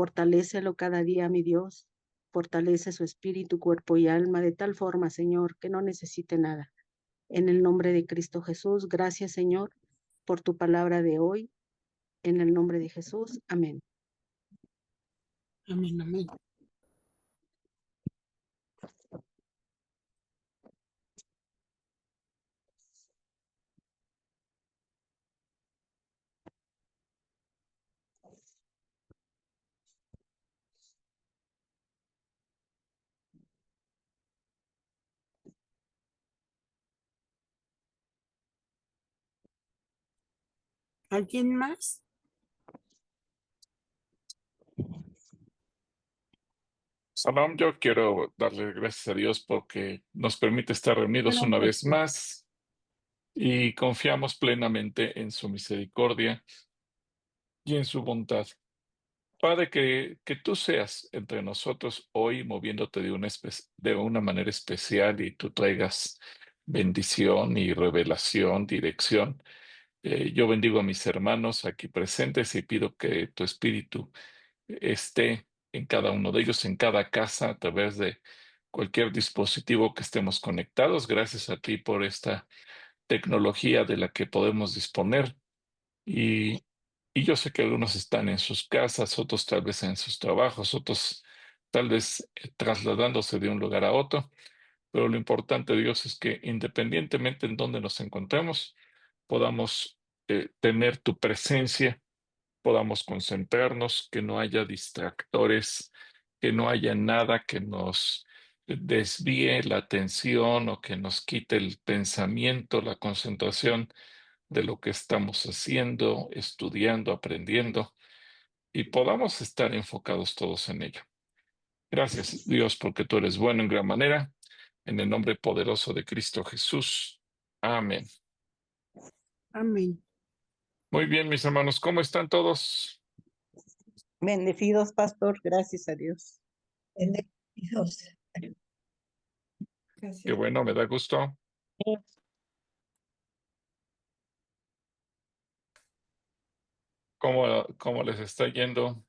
Fortalécelo cada día, mi Dios. Fortalece su espíritu, cuerpo y alma de tal forma, Señor, que no necesite nada. En el nombre de Cristo Jesús, gracias, Señor, por tu palabra de hoy. En el nombre de Jesús, amén. Amén, amén. ¿Alguien más? Salam, yo quiero darle gracias a Dios porque nos permite estar reunidos una vez más y confiamos plenamente en su misericordia y en su bondad. Padre, que tú seas entre nosotros hoy moviéndote de una manera especial y tú traigas bendición y revelación, dirección. Yo bendigo a mis hermanos aquí presentes y pido que tu espíritu esté en cada uno de ellos, en cada casa, a través de cualquier dispositivo que estemos conectados. Gracias a ti por esta tecnología de la que podemos disponer. Y, y yo sé que algunos están en sus casas, otros tal vez en sus trabajos, otros tal vez trasladándose de un lugar a otro. Pero lo importante, Dios, es que independientemente en donde nos encontremos, podamos tener tu presencia, podamos concentrarnos, que no haya distractores, que no haya nada que nos desvíe la atención o que nos quite el pensamiento, la concentración de lo que estamos haciendo, estudiando, aprendiendo, y podamos estar enfocados todos en ello. Gracias, Dios, porque tú eres bueno en gran manera. En el nombre poderoso de Cristo Jesús. Amén. Amén. Muy bien, mis hermanos, ¿cómo están todos? Bendecidos, pastor, gracias a Dios. Bendecidos. Qué Gracias. bueno, me da gusto. ¿Cómo les está yendo?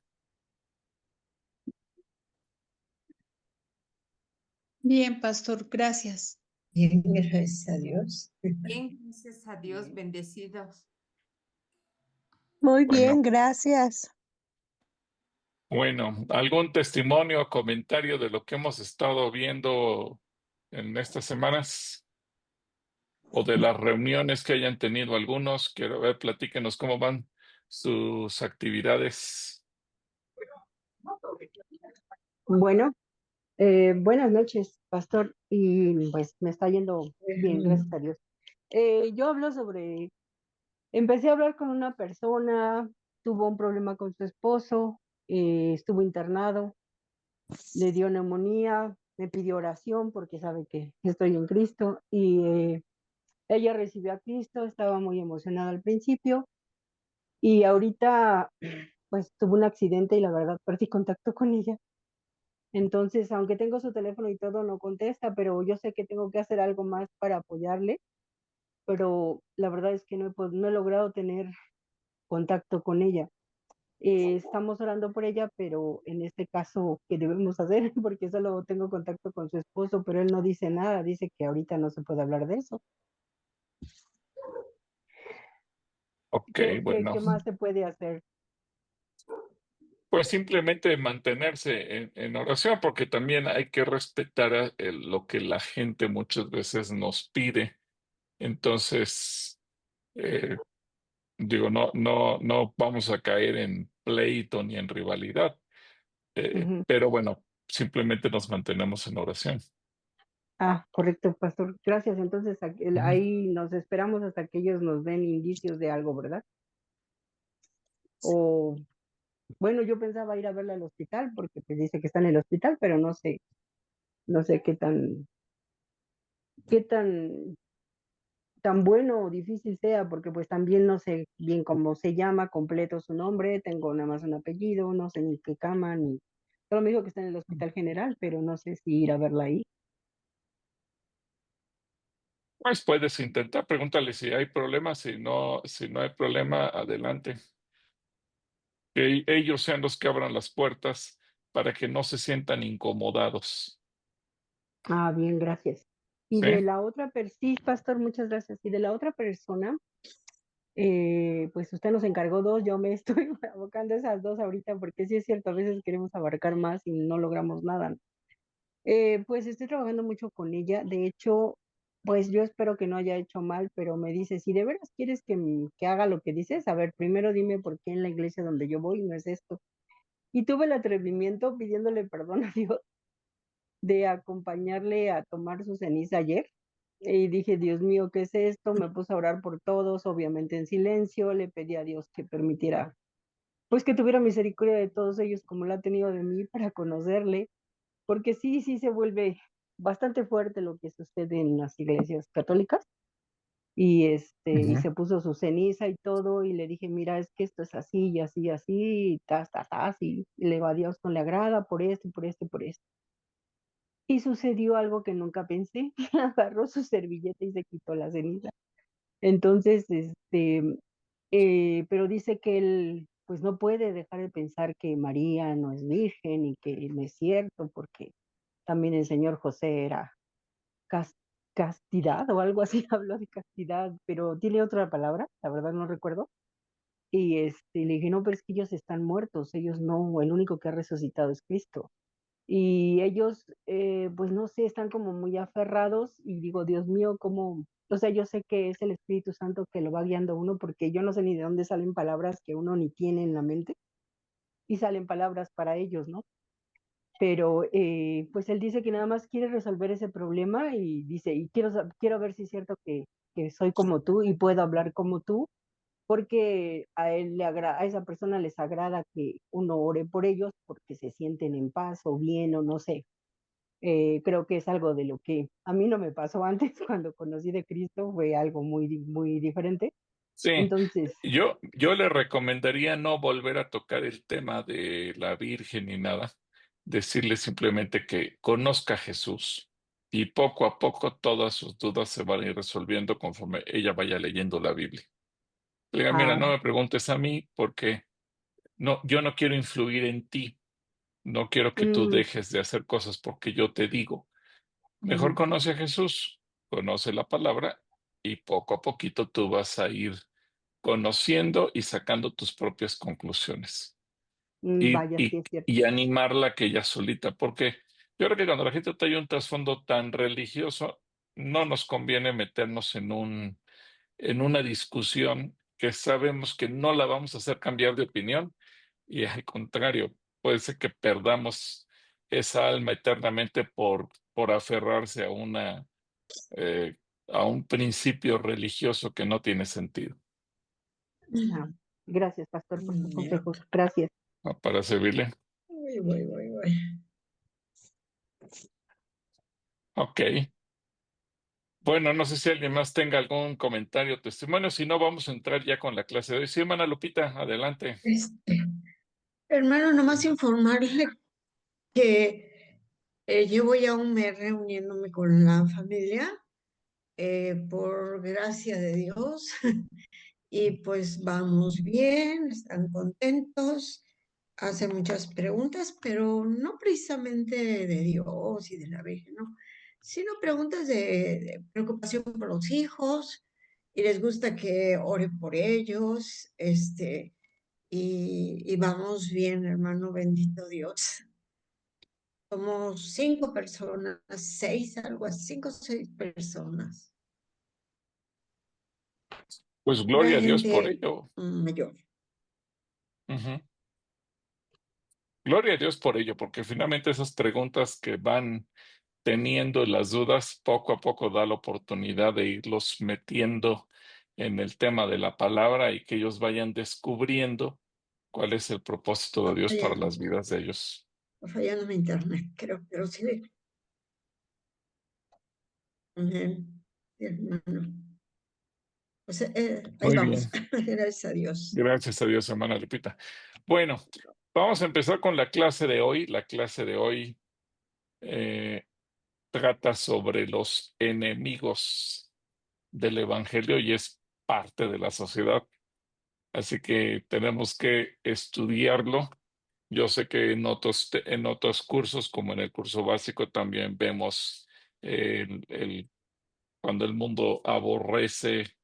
Bien, pastor, gracias. Bien, gracias a Dios. Bien, gracias a Dios, bendecidos. Muy Bueno. bien, gracias. Bueno, ¿algún testimonio o comentario de lo que hemos estado viendo en estas semanas? ¿O de las reuniones que hayan tenido algunos? Quiero ver, platíquenos cómo van sus actividades. Bueno, buenas noches, pastor, y pues me está yendo bien, gracias a Dios. Yo hablo empecé a hablar con una persona, tuvo un problema con su esposo, estuvo internado, le dio neumonía, me pidió oración porque sabe que estoy en Cristo y ella recibió a Cristo, estaba muy emocionada al principio y ahorita pues tuvo un accidente y la verdad perdí contacto con ella. Entonces, aunque tengo su teléfono y todo, no contesta, pero yo sé que tengo que hacer algo más para apoyarle, pero la verdad es que no he logrado tener contacto con ella. Estamos orando por ella, pero en este caso, ¿qué debemos hacer? Porque solo tengo contacto con su esposo, pero él no dice nada, dice que ahorita no se puede hablar de eso. Ok, bueno. ¿Qué más se puede hacer? Pues simplemente mantenerse en oración, porque también hay que respetar lo que la gente muchas veces nos pide. Entonces, eh, digo, no vamos a caer en pleito ni en rivalidad, Ujú. pero bueno, simplemente nos mantenemos en oración. Ah, correcto, pastor. Gracias. Entonces, Ujú. ahí nos esperamos hasta que ellos nos den indicios de algo, ¿verdad? O, bueno, yo pensaba ir a verla al hospital porque pues dice que está en el hospital, pero no sé qué tan bueno o difícil sea, porque pues también no sé bien cómo se llama, completo su nombre, tengo nada más un apellido, no sé ni qué cama, ni... Solo me dijo que está en el hospital general, pero no sé si ir a verla ahí. Pues puedes intentar, pregúntale si hay problema, si no hay problema, adelante. que ellos sean los que abran las puertas para que no se sientan incomodados. Ah, bien, gracias. Y ¿Sí? de la otra sí, pastor, muchas gracias. Y de la otra persona, pues usted nos encargó dos, yo me estoy abocando a esas dos ahorita, porque sí es cierto, a veces queremos abarcar más y no logramos nada, ¿no? Pues estoy trabajando mucho con ella. De hecho, pues yo espero que no haya hecho mal, pero me dice, si de veras quieres que haga lo que dices, a ver, primero dime por qué en la iglesia donde yo voy no es esto. Y tuve el atrevimiento pidiéndole perdón a Dios de acompañarle a tomar su ceniza ayer. Y dije, Dios mío, ¿qué es esto? Me puse a orar por todos, obviamente en silencio, le pedí a Dios que permitiera, pues que tuviera misericordia de todos ellos como la ha tenido de mí para conocerle, porque sí se vuelve bastante fuerte lo que sucede en las iglesias católicas. Y Ujú. se puso su ceniza y todo, y le dije, mira, es que esto es así y así y así, y así, y le va a Dios no le agrada por esto y por esto y por esto. Y sucedió algo que nunca pensé, agarró su servilleta y se quitó la ceniza. Entonces, pero dice que él, pues no puede dejar de pensar que María no es virgen y que no es cierto, porque también el señor José era cas- castidad o algo así, habló de castidad, pero tiene otra palabra, la verdad no recuerdo. Y le dije, no, pero es que ellos están muertos, ellos no, el único que ha resucitado es Cristo. Y ellos, pues no sé, están como muy aferrados y digo, Dios mío, ¿cómo? O sea, yo sé que es el Espíritu Santo que lo va guiando a uno porque yo no sé ni de dónde salen palabras que uno ni tiene en la mente y salen palabras para ellos, ¿no? Pero pues él dice que nada más quiere resolver ese problema y dice, y quiero ver si es cierto que soy como tú y puedo hablar como tú, porque a esa persona les agrada que uno ore por ellos porque se sienten en paz o bien o no sé. Creo que es algo de lo que a mí no me pasó antes cuando conocí de Cristo, fue algo muy diferente. Sí, Entonces, yo le recomendaría no volver a tocar el tema de la Virgen ni nada, decirle simplemente que conozca a Jesús y poco a poco todas sus dudas se van a ir resolviendo conforme ella vaya leyendo la Biblia. Le diga, mira, no ah, me preguntes a mí porque no, yo no quiero influir en ti, no quiero que tú mm, dejes de hacer cosas porque yo te digo. Mejor ujú, conoce a Jesús, conoce la palabra y poco a poquito tú vas a ir conociendo y sacando tus propias conclusiones y, vaya, sí y, es cierto. y animarla que ella solita, porque yo creo que cuando la gente trae un trasfondo tan religioso, no nos conviene meternos en una discusión que sabemos que no la vamos a hacer cambiar de opinión y al contrario, puede ser que perdamos esa alma eternamente por aferrarse eh, a un principio religioso que no tiene sentido. Ah, gracias, pastor, por sus Ya. consejos. Gracias. ¿No? Para servirle. Voy. Ok. Bueno, no sé si alguien más tenga algún comentario o testimonio. Si no, vamos a entrar ya con la clase de hoy. Sí, hermana Lupita, adelante. Hermano, nomás informarle que llevo ya un mes reuniéndome con la familia, por gracia de Dios, y pues vamos bien, están contentos, hacen muchas preguntas, pero no precisamente de Dios y de la Virgen, ¿no? Sino preguntas de preocupación por los hijos, y les gusta que ore por ellos, y vamos bien, hermano, bendito Dios. Somos 5 personas, 6, algo así, 5 o 6 personas. Pues Pura gloria a Dios por gente ello. mayor. Ujú. Gloria a Dios por ello, porque finalmente esas preguntas que van teniendo las dudas, poco a poco da la oportunidad de irlos metiendo en el tema de la palabra y que ellos vayan descubriendo cuál es el propósito de Está Dios para fallando, las vidas de ellos. está fallando mi internet, creo, pero sí. Amén. Sí, hermano. Pues ahí Muy vamos. bien. Gracias a Dios. Gracias a Dios, hermana Lupita. Bueno, vamos a empezar con la clase de hoy. La clase de hoy eh, trata sobre los enemigos del Evangelio y es parte de la sociedad. Así que tenemos que estudiarlo. Yo sé que en otros cursos, como en el curso básico, también vemos cuando el mundo aborrece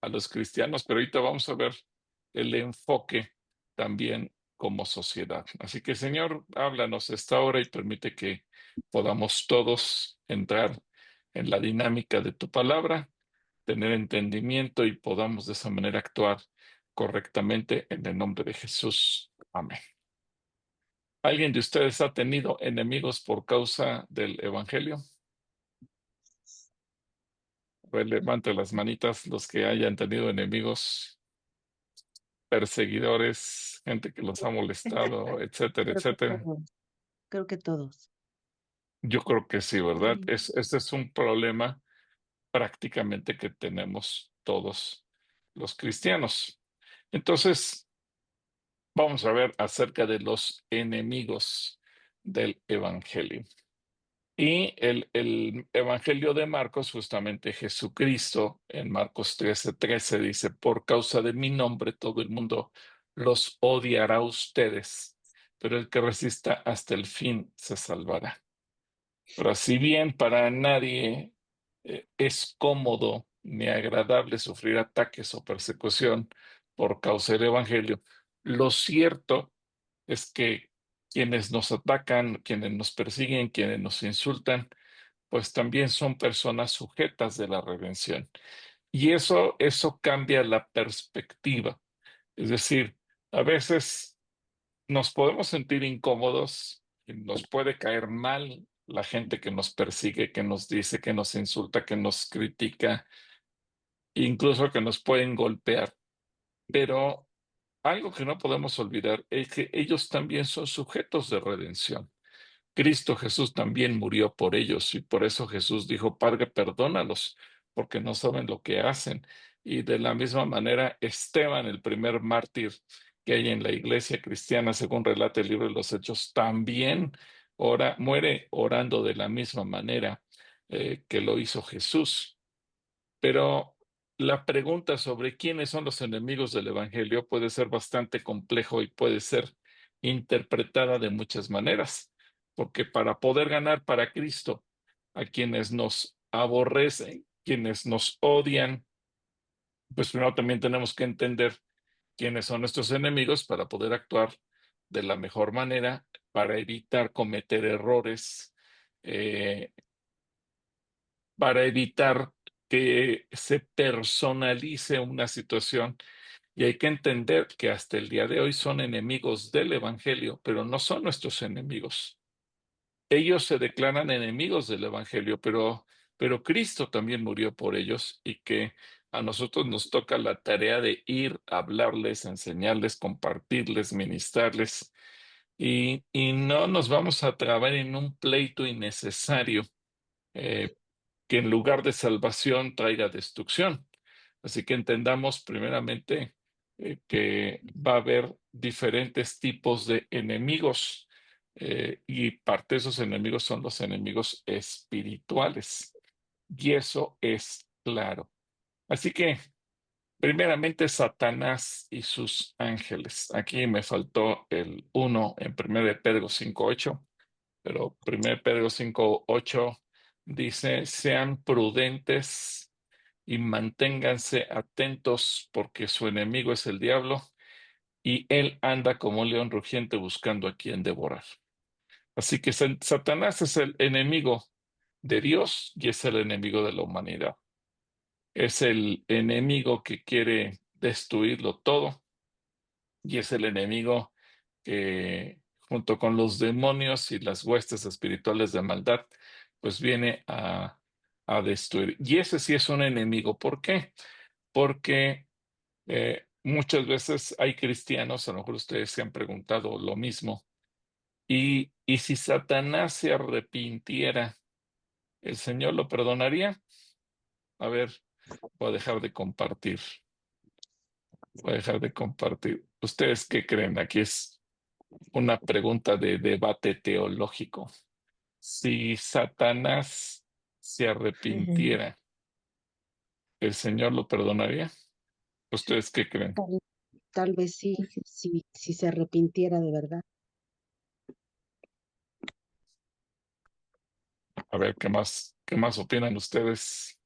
a los cristianos, pero ahorita vamos a ver el enfoque también como sociedad. Así que, Señor, háblanos esta hora y permite que podamos todos entrar en la dinámica de tu palabra, tener entendimiento y podamos de esa manera actuar correctamente en el nombre de Jesús. Amén. ¿Alguien de ustedes ha tenido enemigos por causa del evangelio? Pues levante las manitas los que hayan tenido enemigos, perseguidores, gente que los ha molestado, etcétera, etcétera. Creo que todos. Yo creo que sí, ¿verdad? Sí. Este es un problema prácticamente que tenemos todos los cristianos. Entonces, vamos a ver acerca de los enemigos del evangelio. Y el Evangelio de Marcos, justamente Jesucristo, en Marcos 13:13 dice, por causa de mi nombre todo el mundo los odiará a ustedes, pero el que resista hasta el fin se salvará. Pero si bien para nadie es cómodo ni agradable sufrir ataques o persecución por causa del Evangelio, lo cierto es que quienes nos atacan, quienes nos persiguen, quienes nos insultan, pues también son personas sujetas de la redención. Y eso cambia la perspectiva. Es decir, a veces nos podemos sentir incómodos y nos puede caer mal la gente que nos persigue, que nos dice, que nos insulta, que nos critica, incluso que nos pueden golpear. Pero algo que no podemos olvidar es que ellos también son sujetos de redención. Cristo Jesús también murió por ellos y por eso Jesús dijo, Padre, perdónalos, porque no saben lo que hacen. Y de la misma manera, Esteban, el primer mártir que hay en la iglesia cristiana, según relata el libro de los Hechos, también muere orando de la misma manera que lo hizo Jesús. Pero la pregunta sobre quiénes son los enemigos del Evangelio puede ser bastante complejo y puede ser interpretada de muchas maneras, porque para poder ganar para Cristo a quienes nos aborrecen, quienes nos odian, pues primero también tenemos que entender quiénes son nuestros enemigos para poder actuar de la mejor manera, para evitar cometer errores, eh, para evitar que se personalice una situación. Y hay que entender que hasta el día de hoy son enemigos del Evangelio, pero no son nuestros enemigos. Ellos se declaran enemigos del Evangelio, pero Cristo también murió por ellos y que a nosotros nos toca la tarea de ir a hablarles, enseñarles, compartirles, ministrarles y no nos vamos a trabar en un pleito innecesario. Que en lugar de salvación traiga destrucción. Así que entendamos primeramente que va a haber diferentes tipos de enemigos y parte de esos enemigos son los enemigos espirituales. Y eso es claro. Así que primeramente Satanás y sus ángeles. Aquí me faltó el 1 en 1 Pedro 5:8. Pero 1 Pedro 5:8 dice, sean prudentes y manténganse atentos porque su enemigo es el diablo y él anda como un león rugiente buscando a quien devorar. Así que Satanás es el enemigo de Dios y es el enemigo de la humanidad. Es el enemigo que quiere destruirlo todo y es el enemigo que junto con los demonios y las huestes espirituales de maldad, pues viene a destruir. Y ese sí es un enemigo. ¿Por qué? Porque muchas veces hay cristianos, a lo mejor ustedes se han preguntado lo mismo, y si Satanás se arrepintiera, ¿el Señor lo perdonaría? A ver, voy a dejar de compartir. Voy a dejar de compartir. ¿Ustedes qué creen? Aquí es una pregunta de debate teológico. Si Satanás se arrepintiera, ¿el Señor lo perdonaría? ¿Ustedes qué creen? tal vez sí, si se arrepintiera de verdad. A ver, qué más opinan ustedes?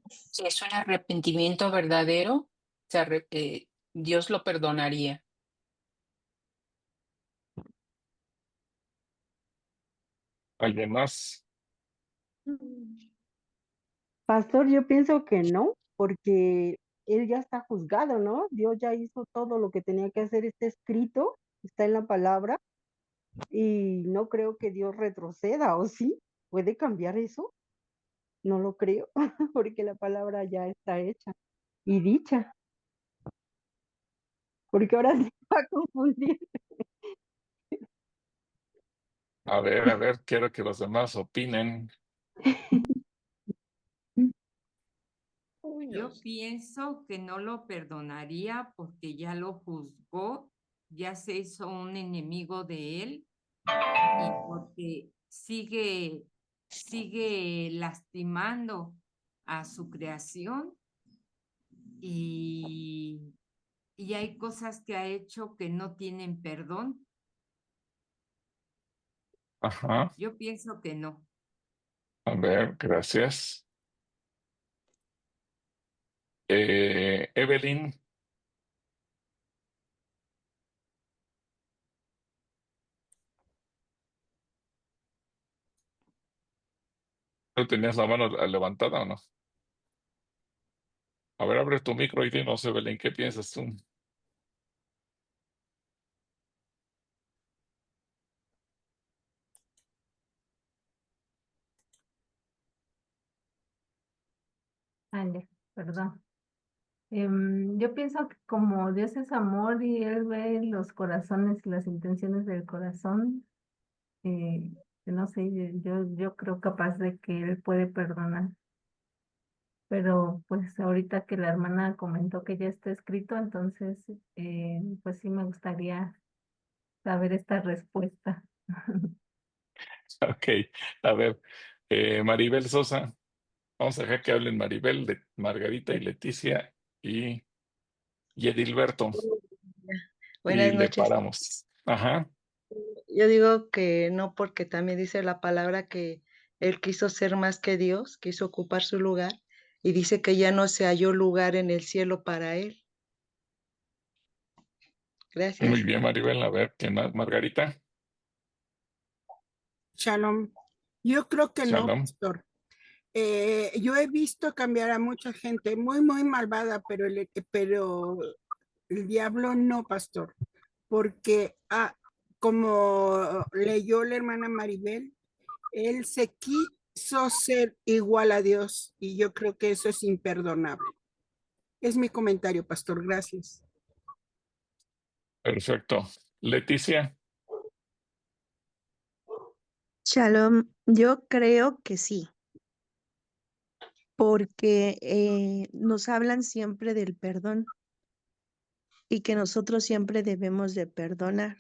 Si es un arrepentimiento verdadero, Dios lo perdonaría. ¿Alguien más? Pastor, yo pienso que no, porque él ya está juzgado, ¿no? Dios ya hizo todo lo que tenía que hacer, está escrito, está en la palabra, y no creo que Dios retroceda, ¿o sí? ¿Puede cambiar eso? No lo creo, porque la palabra ya está hecha y dicha, porque ahora se va a confundir. A ver, quiero que los demás opinen. Yo pienso que no lo perdonaría porque ya lo juzgó, ya se hizo un enemigo de él y porque sigue lastimando a su creación y, y hay cosas que ha hecho que no tienen perdón. Ajá. Yo pienso que no. A ver, gracias. Evelyn, ¿tú tenías la mano levantada o no? A ver, abre tu micro y dinos, Evelyn, ¿qué piensas tú? Ale, perdón. Yo pienso que como Dios es amor y Él ve los corazones y las intenciones del corazón, que no sé, yo creo capaz de que Él puede perdonar. Pero pues ahorita que la hermana comentó que ya está escrito, entonces pues sí me gustaría saber esta respuesta. Ok, a ver, Maribel Sosa, vamos a dejar que hablen Maribel, Margarita y Leticia y Edilberto, y Buenas le noches. paramos. Ajá, Yo digo que no, porque también dice la palabra que él quiso ser más que Dios, quiso ocupar su lugar, y dice que ya no se halló lugar en el cielo para él. muy Gracias. bien, Maribel, a ver, ¿qué más? Margarita, Shalom. Yo creo que no, Shalom. pastor. Yo he visto cambiar a mucha gente muy, muy malvada, pero el diablo no, pastor, porque como leyó la hermana Maribel, él se quiso ser igual a Dios y yo creo que eso es imperdonable. Es mi comentario, pastor. Gracias. Perfecto. Leticia, Shalom, yo creo que sí, porque nos hablan siempre del perdón y que nosotros siempre debemos de perdonar.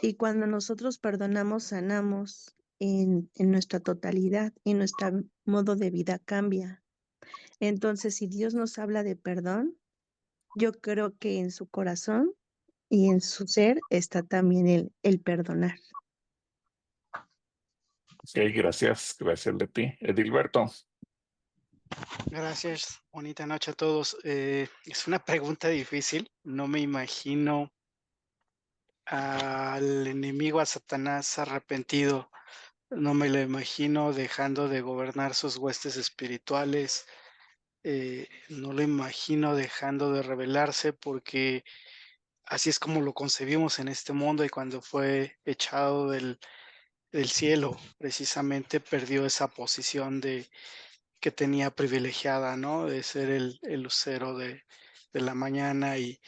Y cuando nosotros perdonamos, sanamos en nuestra totalidad y nuestro modo de vida cambia. Entonces, si Dios nos habla de perdón, yo creo que en su corazón y en su ser está también el perdonar. ok, gracias, gracias, Leti. Edilberto, Gracias, bonita noche a todos. Es una pregunta difícil. No me imagino al enemigo, a Satanás arrepentido. No me lo imagino dejando de gobernar sus huestes espirituales. No lo imagino dejando de rebelarse porque así es como lo concebimos en este mundo y cuando fue echado del cielo, precisamente perdió esa posición que tenía privilegiada, ¿no? De ser el lucero de la mañana y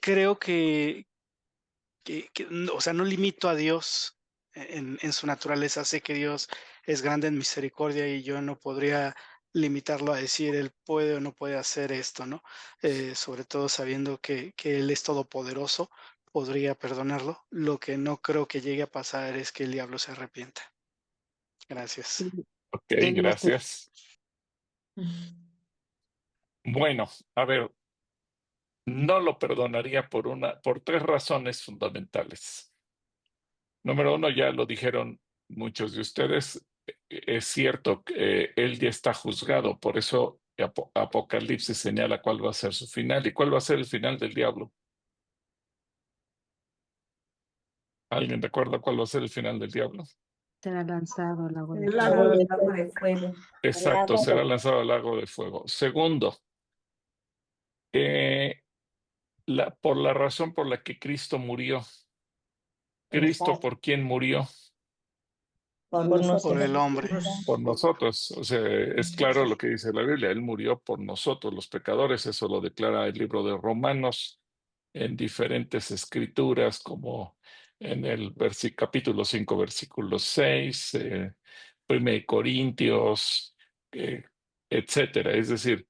creo o sea, no limito a Dios en su naturaleza, sé que Dios es grande en misericordia y yo no podría limitarlo a decir Él puede o no puede hacer esto, ¿no? Sobre todo sabiendo que Él es todopoderoso, podría perdonarlo. Lo que no creo que llegue a pasar es que el diablo se arrepienta. Gracias. ok, Él no se... gracias. Bueno, a ver, no lo perdonaría por tres razones fundamentales. Número uno, ya lo dijeron muchos de ustedes, es cierto que él ya está juzgado, por eso Apocalipsis señala cuál va a ser su final. ¿Y cuál va a ser el final del diablo? ¿Alguien recuerda cuál va a ser el final del diablo? Será lanzado al lago de El fuego. lago de Lago de fuego. Exacto, será lanzado al lago de fuego. Segundo, por la razón por la que Cristo murió. ¿Cristo por quién murió? por el hombre. Por nosotros. O sea, es claro lo que dice la Biblia. Él murió por nosotros, los pecadores. Eso lo declara el libro de Romanos en diferentes escrituras, como en el capítulo 5, versículo 6, 1 Corintios, etcétera. Es decir,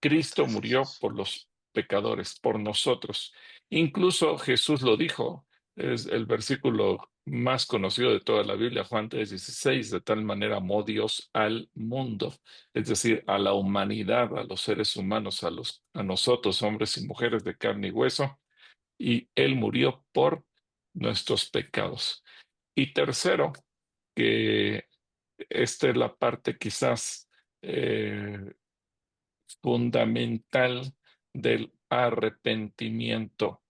Cristo murió por los pecadores, por nosotros. Incluso Jesús lo dijo, es el versículo más conocido de toda la Biblia, Juan 3:16, de tal manera amó Dios al mundo, es decir, a la humanidad, a los seres humanos, a nosotros, hombres y mujeres de carne y hueso, y Él murió por nuestros pecados. Y tercero, que esta es la parte quizás fundamental del arrepentimiento.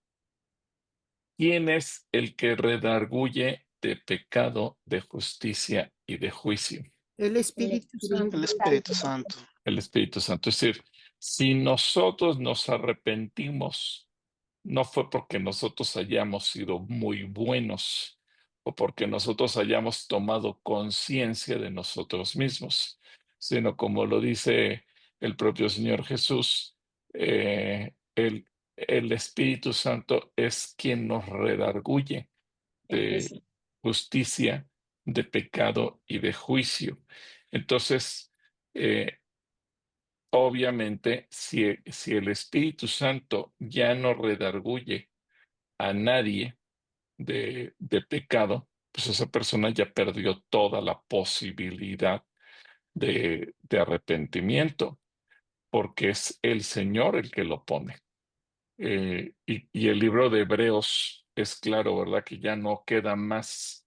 ¿Quién es el que redarguye de pecado, de justicia y de juicio? El Espíritu Santo. El Espíritu Santo. El Espíritu Santo. Es decir, si nosotros nos arrepentimos, no fue porque nosotros hayamos sido muy buenos o porque nosotros hayamos tomado conciencia de nosotros mismos, sino como lo dice el propio Señor Jesús, el Espíritu Santo es quien nos redarguye de justicia, de pecado y de juicio. Entonces, obviamente, si el Espíritu Santo ya no redarguye a nadie de pecado, pues esa persona ya perdió toda la posibilidad de arrepentimiento, porque es el Señor el que lo pone. Y el libro de Hebreos es claro, ¿verdad? Que ya no queda más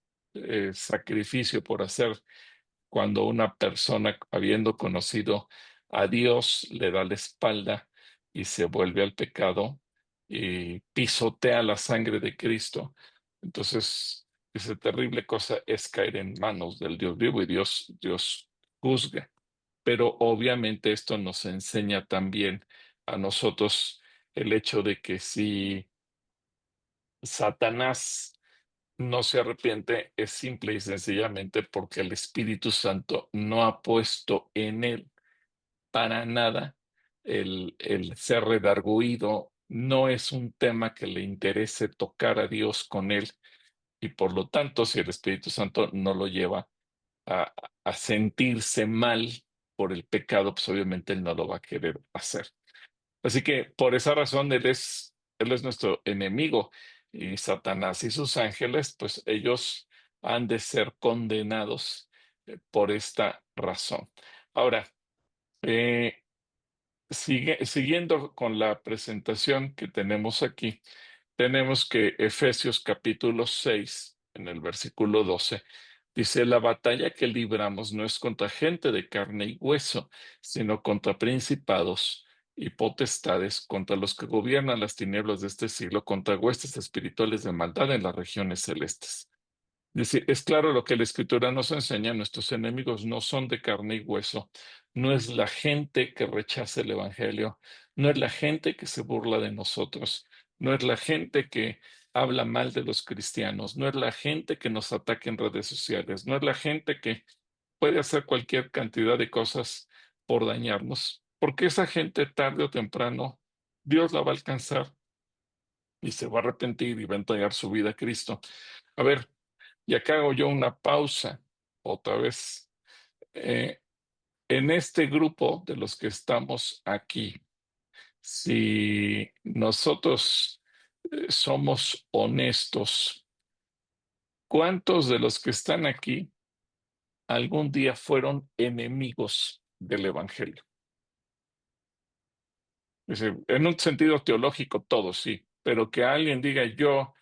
sacrificio por hacer cuando una persona, habiendo conocido a Dios, le da la espalda y se vuelve al pecado y pisotea la sangre de Cristo. Entonces, esa terrible cosa es caer en manos del Dios vivo y Dios juzga. Pero obviamente esto nos enseña también a nosotros el hecho de que si Satanás no se arrepiente, es simple y sencillamente porque el Espíritu Santo no ha puesto en él para nada el ser redarguido. No es un tema que le interese tocar a Dios con él, y por lo tanto, si el Espíritu Santo no lo lleva a, a sentirse mal por el pecado, pues obviamente él no lo va a querer hacer. Así que por esa razón él es nuestro enemigo, y Satanás y sus ángeles, pues ellos han de ser condenados por esta razón. Ahora, siguiendo con la presentación que tenemos aquí, tenemos que Efesios capítulo 6, en el versículo 12, dice: la batalla que libramos no es contra gente de carne y hueso, sino contra principados y potestades, contra los que gobiernan las tinieblas de este siglo, contra huestes espirituales de maldad en las regiones celestes. Es decir, es claro lo que la Escritura nos enseña: nuestros enemigos no son de carne y hueso, no es la gente que rechaza el Evangelio, no es la gente que se burla de nosotros, no es la gente que habla mal de los cristianos, no es la gente que nos ataca en redes sociales, no es la gente que puede hacer cualquier cantidad de cosas por dañarnos, porque esa gente tarde o temprano Dios la va a alcanzar y se va a arrepentir y va a entregar su vida a Cristo. A ver, y acá hago yo una pausa otra vez. En este grupo de los que estamos aquí, si nosotros somos honestos, ¿cuántos de los que están aquí algún día fueron enemigos del Evangelio? Dice, en un sentido teológico todo, sí, pero que alguien diga yo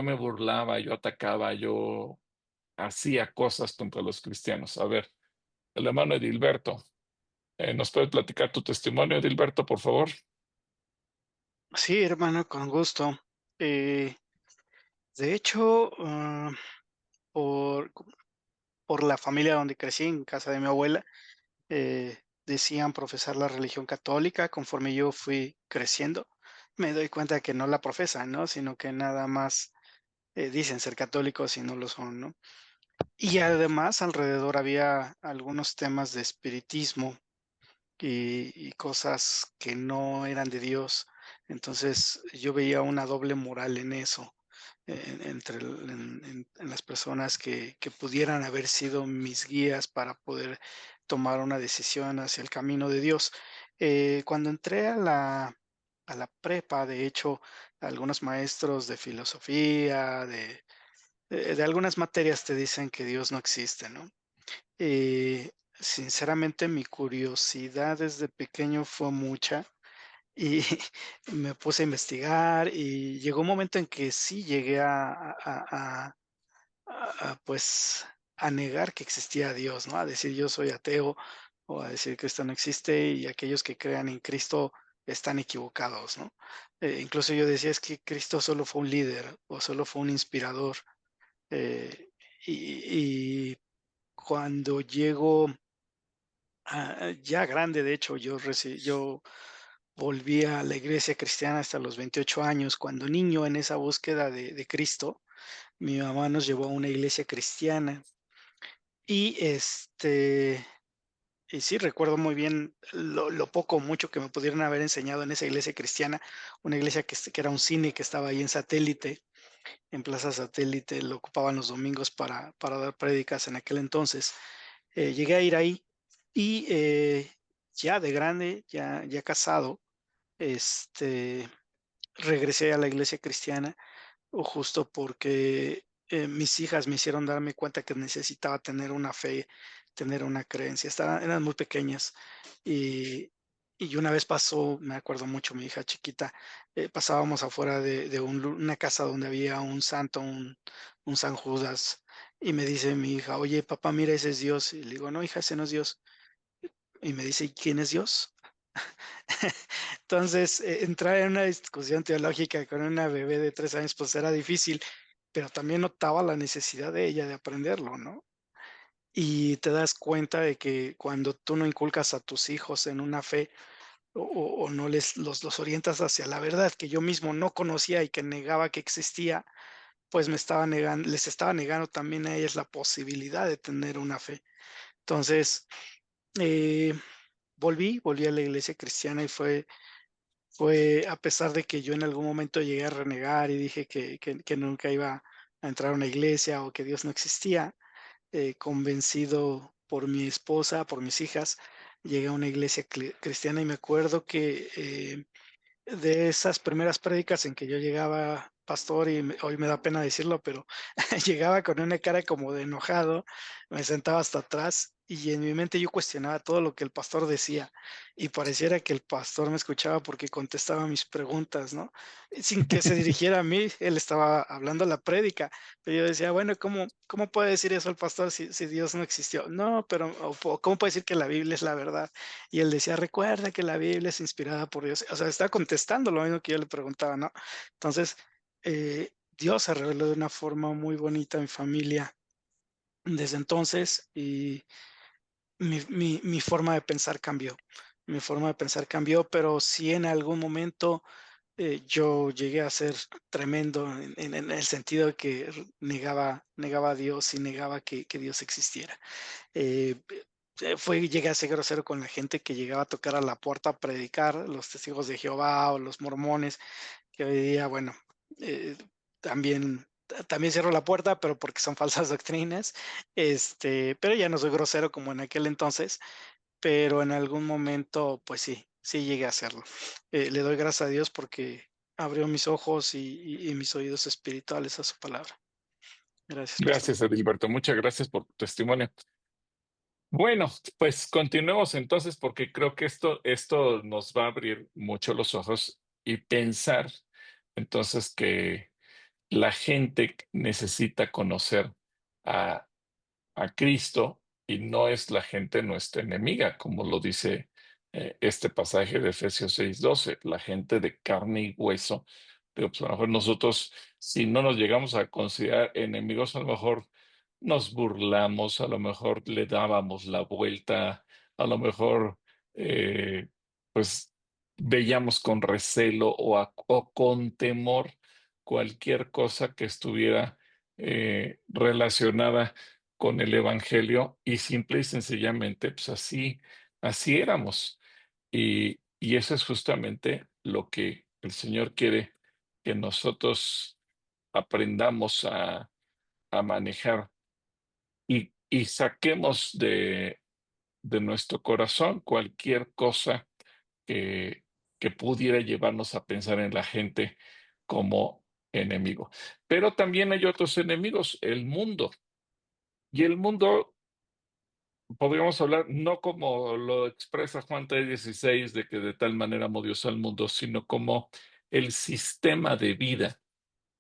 me burlaba, yo atacaba, yo hacía cosas contra los cristianos. A ver, el hermano Edilberto, ¿nos puedes platicar tu testimonio, Edilberto, por favor? Sí, hermano, con gusto. De hecho, por, por la familia donde crecí, en casa de mi abuela, decían profesar la religión católica. Conforme yo fui creciendo, me doy cuenta que no la profesan, ¿no? Sino que nada más dicen ser católicos y no lo son, ¿no? Y además alrededor había algunos temas de espiritismo y cosas que no eran de Dios. Entonces yo veía una doble moral en eso, en las personas que pudieran haber sido mis guías para poder tomar una decisión hacia el camino de Dios. Cuando entré a la prepa, de hecho, algunos maestros de filosofía, de algunas materias te dicen que Dios no existe, ¿no? Sinceramente, mi curiosidad desde pequeño fue mucha y me puse a investigar y llegó un momento en que sí llegué pues, a negar que existía Dios, ¿no? A decir yo soy ateo o a decir que esto no existe y aquellos que crean en Cristo están equivocados, ¿no? Incluso yo decía es que Cristo solo fue un líder o solo fue un inspirador. eh, y cuando llego ya grande, de hecho, yo volví a la iglesia cristiana hasta los 28 años. Cuando niño, en esa búsqueda de Cristo, mi mamá nos llevó a una iglesia cristiana y, y sí, recuerdo muy bien lo poco o mucho que me pudieron haber enseñado en esa iglesia cristiana, una iglesia que era un cine que estaba ahí en Satélite, en Plaza Satélite, lo ocupaban los domingos para dar prédicas en aquel entonces. Llegué a ir ahí y, ya de grande, ya casado, este, regresé a la iglesia cristiana, o justo porque, mis hijas me hicieron darme cuenta que necesitaba tener una fe, tener una creencia. Eran muy pequeñas y y una vez pasó, me acuerdo mucho, mi hija chiquita, pasábamos afuera de una casa donde había un santo, un San Judas, y me dice mi hija: "Oye, papá, mira, ese es Dios". Y le digo: "No, hija, ese no es Dios". Y me dice: "¿Y quién es Dios?". Entonces, entrar en una discusión teológica con una bebé de 3 años, pues, era difícil, pero también notaba la necesidad de ella de aprenderlo, ¿no? Y te das cuenta de que cuando tú no inculcas a tus hijos en una fe, o no los orientas hacia la verdad que yo mismo no conocía y que negaba que existía, pues, les estaba negando también a ellas la posibilidad de tener una fe. Entonces, eh, volví a la iglesia cristiana y fue a pesar de que yo en algún momento llegué a renegar y dije que nunca iba a entrar a una iglesia o que Dios no existía, convencido por mi esposa, por mis hijas, llegué a una iglesia cristiana y me acuerdo que, de esas primeras prédicas en que yo llegaba, pastor, y hoy me da pena decirlo, pero llegaba con una cara como de enojado, me sentaba hasta atrás y en mi mente yo cuestionaba todo lo que el pastor decía y pareciera que el pastor me escuchaba porque contestaba mis preguntas, ¿no? Sin que se dirigiera a mí, él estaba hablando la prédica, pero yo decía, bueno, ¿cómo puede decir eso el pastor si Dios no existió? No, pero, ¿cómo puede decir que la Biblia es la verdad? Y él decía, recuerda que la Biblia es inspirada por Dios. O sea, estaba contestando lo mismo que yo le preguntaba, ¿no? Entonces, Dios se reveló de una forma muy bonita en familia desde entonces y mi forma de pensar cambió. Mi forma de pensar cambió, pero sí en algún momento yo llegué a ser tremendo en el sentido de que negaba a Dios y negaba que Dios existiera. Eh, Llegué a ser grosero con la gente que llegaba a tocar a la puerta a predicar, los testigos de Jehová o los mormones, que hoy día, bueno, eh, también cierro la puerta, pero porque son falsas doctrinas, pero ya no soy grosero como en aquel entonces, pero en algún momento, pues sí llegué a hacerlo. Le doy gracias a Dios porque abrió mis ojos y mis oídos espirituales a su palabra. Gracias, pastor. Gracias, Edilberto. Muchas gracias por tu testimonio. Bueno, pues continuemos entonces porque creo que esto nos va a abrir mucho los ojos y pensar entonces que la gente necesita conocer a, a Cristo y no es la gente nuestra enemiga, como lo dice este pasaje de Efesios 6:12, la gente de carne y hueso. Pero pues a lo mejor nosotros, si no nos llegamos a considerar enemigos, a lo mejor nos burlamos, a lo mejor le dábamos la vuelta, a lo mejor pues veíamos con recelo o con temor cualquier cosa que estuviera relacionada con el Evangelio y simple y sencillamente, pues así éramos. Y eso es justamente lo que el Señor quiere que nosotros aprendamos a manejar y saquemos de nuestro corazón cualquier cosa que, que pudiera llevarnos a pensar en la gente como enemigo. Pero también hay otros enemigos, el mundo. Y el mundo, podríamos hablar, no como lo expresa Juan 3:16, de que de tal manera amó Dios al mundo, sino como el sistema de vida.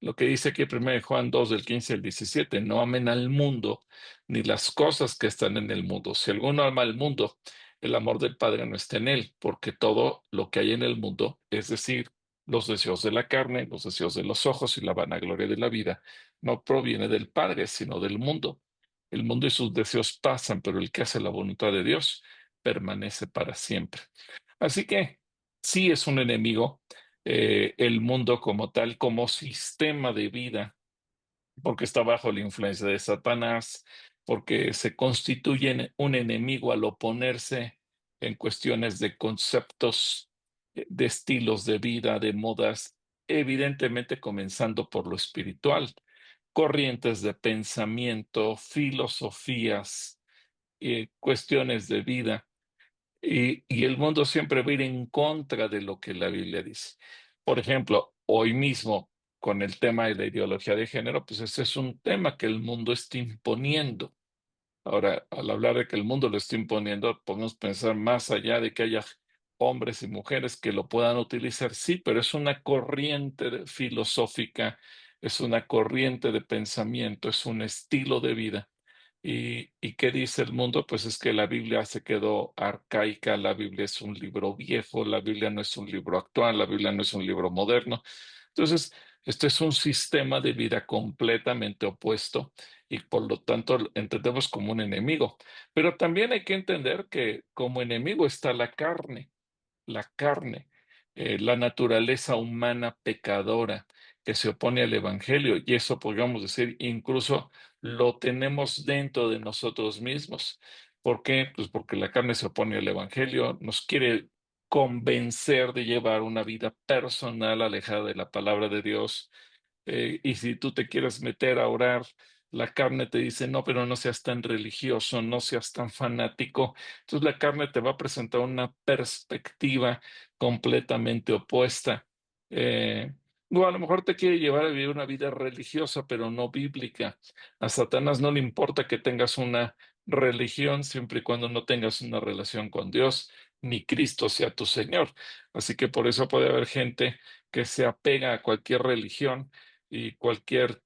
Lo que dice aquí 1 Juan 2, del 15 al 17, no amen al mundo ni las cosas que están en el mundo. Si alguno ama al mundo, el amor del Padre no está en él, porque todo lo que hay en el mundo, es decir, los deseos de la carne, los deseos de los ojos y la vanagloria de la vida, no proviene del Padre, sino del mundo. El mundo y sus deseos pasan, pero el que hace la voluntad de Dios permanece para siempre. Así que sí es un enemigo el mundo como tal, como sistema de vida, porque está bajo la influencia de Satanás, porque se constituye un enemigo al oponerse en cuestiones de conceptos, de estilos de vida, de modas, evidentemente comenzando por lo espiritual, corrientes de pensamiento, filosofías, cuestiones de vida. Y el mundo siempre va a ir en contra de lo que la Biblia dice. Por ejemplo, hoy mismo, con el tema de la ideología de género, pues ese es un tema que el mundo está imponiendo. Ahora, al hablar de que el mundo lo está imponiendo, podemos pensar más allá de que haya hombres y mujeres que lo puedan utilizar, sí, pero es una corriente filosófica, es una corriente de pensamiento, es un estilo de vida. ¿Y qué dice el mundo? Pues es que la Biblia se quedó arcaica, la Biblia es un libro viejo, la Biblia no es un libro actual, la Biblia no es un libro moderno. Entonces, este es un sistema de vida completamente opuesto y por lo tanto lo entendemos como un enemigo. Pero también hay que entender que como enemigo está la carne, la naturaleza humana pecadora que se opone al Evangelio, y eso podríamos decir incluso lo tenemos dentro de nosotros mismos. ¿Por qué? Pues porque la carne se opone al Evangelio, nos quiere convencer de llevar una vida personal alejada de la palabra de Dios, y si tú te quieres meter a orar, la carne te dice, no, pero no seas tan religioso, no seas tan fanático. Entonces la carne te va a presentar una perspectiva completamente opuesta. Eh, o a lo mejor te quiere llevar a vivir una vida religiosa, pero no bíblica. A Satanás no le importa que tengas una religión siempre y cuando no tengas una relación con Dios, ni Cristo sea tu Señor. Así que por eso puede haber gente que se apega a cualquier religión y cualquier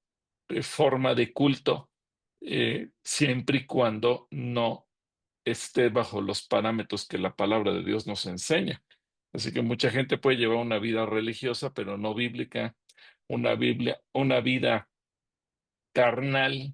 forma de culto, siempre y cuando no esté bajo los parámetros que la palabra de Dios nos enseña. Así que mucha gente puede llevar una vida religiosa, pero no bíblica, una vida carnal,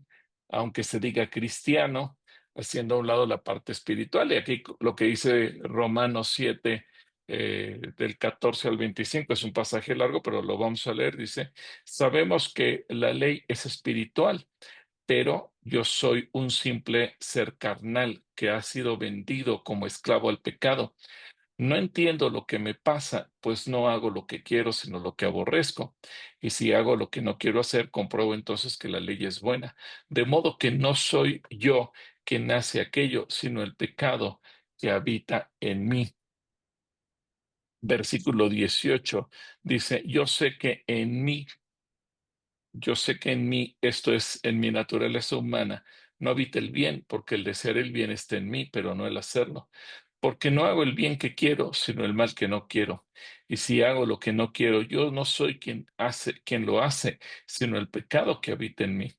aunque se diga cristiano, haciendo a un lado la parte espiritual. Y aquí lo que dice Romanos 7, del 14 al 25, es un pasaje largo, pero lo vamos a leer. Dice, sabemos que la ley es espiritual, pero yo soy un simple ser carnal que ha sido vendido como esclavo al pecado. No entiendo lo que me pasa, pues no hago lo que quiero, sino lo que aborrezco. Y si hago lo que no quiero hacer, compruebo entonces que la ley es buena. De modo que no soy yo quien hace aquello, sino el pecado que habita en mí. Versículo 18 dice, yo sé que en mí, esto es en mi naturaleza humana, no habita el bien, porque el desear el bien está en mí, pero no el hacerlo. Porque no hago el bien que quiero, sino el mal que no quiero. Y si hago lo que no quiero, yo no soy quien lo hace, sino el pecado que habita en mí.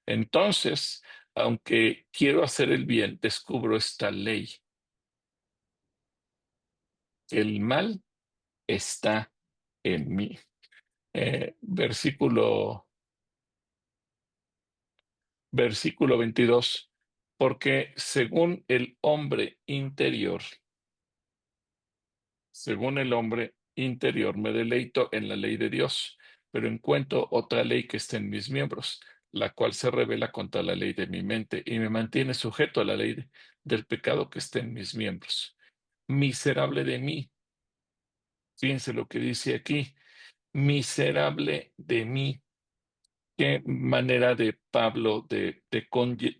Entonces, aunque quiero hacer el bien, descubro esta ley. El mal está en mí. Versículo 22. Porque según el hombre interior, me deleito en la ley de Dios, pero encuentro otra ley que está en mis miembros, la cual se revela contra la ley de mi mente y me mantiene sujeto a la ley del pecado que está en mis miembros. Miserable de mí. Fíjense lo que dice aquí. Miserable de mí. Qué manera de Pablo de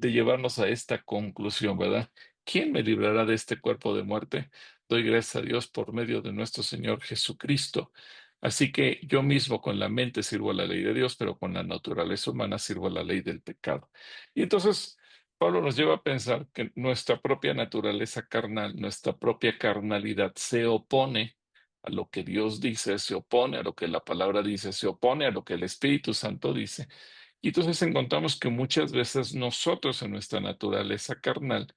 llevarnos a esta conclusión, ¿verdad? ¿Quién me librará de este cuerpo de muerte? Doy gracias a Dios por medio de nuestro Señor Jesucristo. Así que yo mismo con la mente sirvo a la ley de Dios, pero con la naturaleza humana sirvo a la ley del pecado. Y entonces Pablo nos lleva a pensar que nuestra propia naturaleza carnal, nuestra propia carnalidad se opone a lo que Dios dice, se opone a lo que la palabra dice, se opone a lo que el Espíritu Santo dice. Y entonces encontramos que muchas veces nosotros en nuestra naturaleza carnal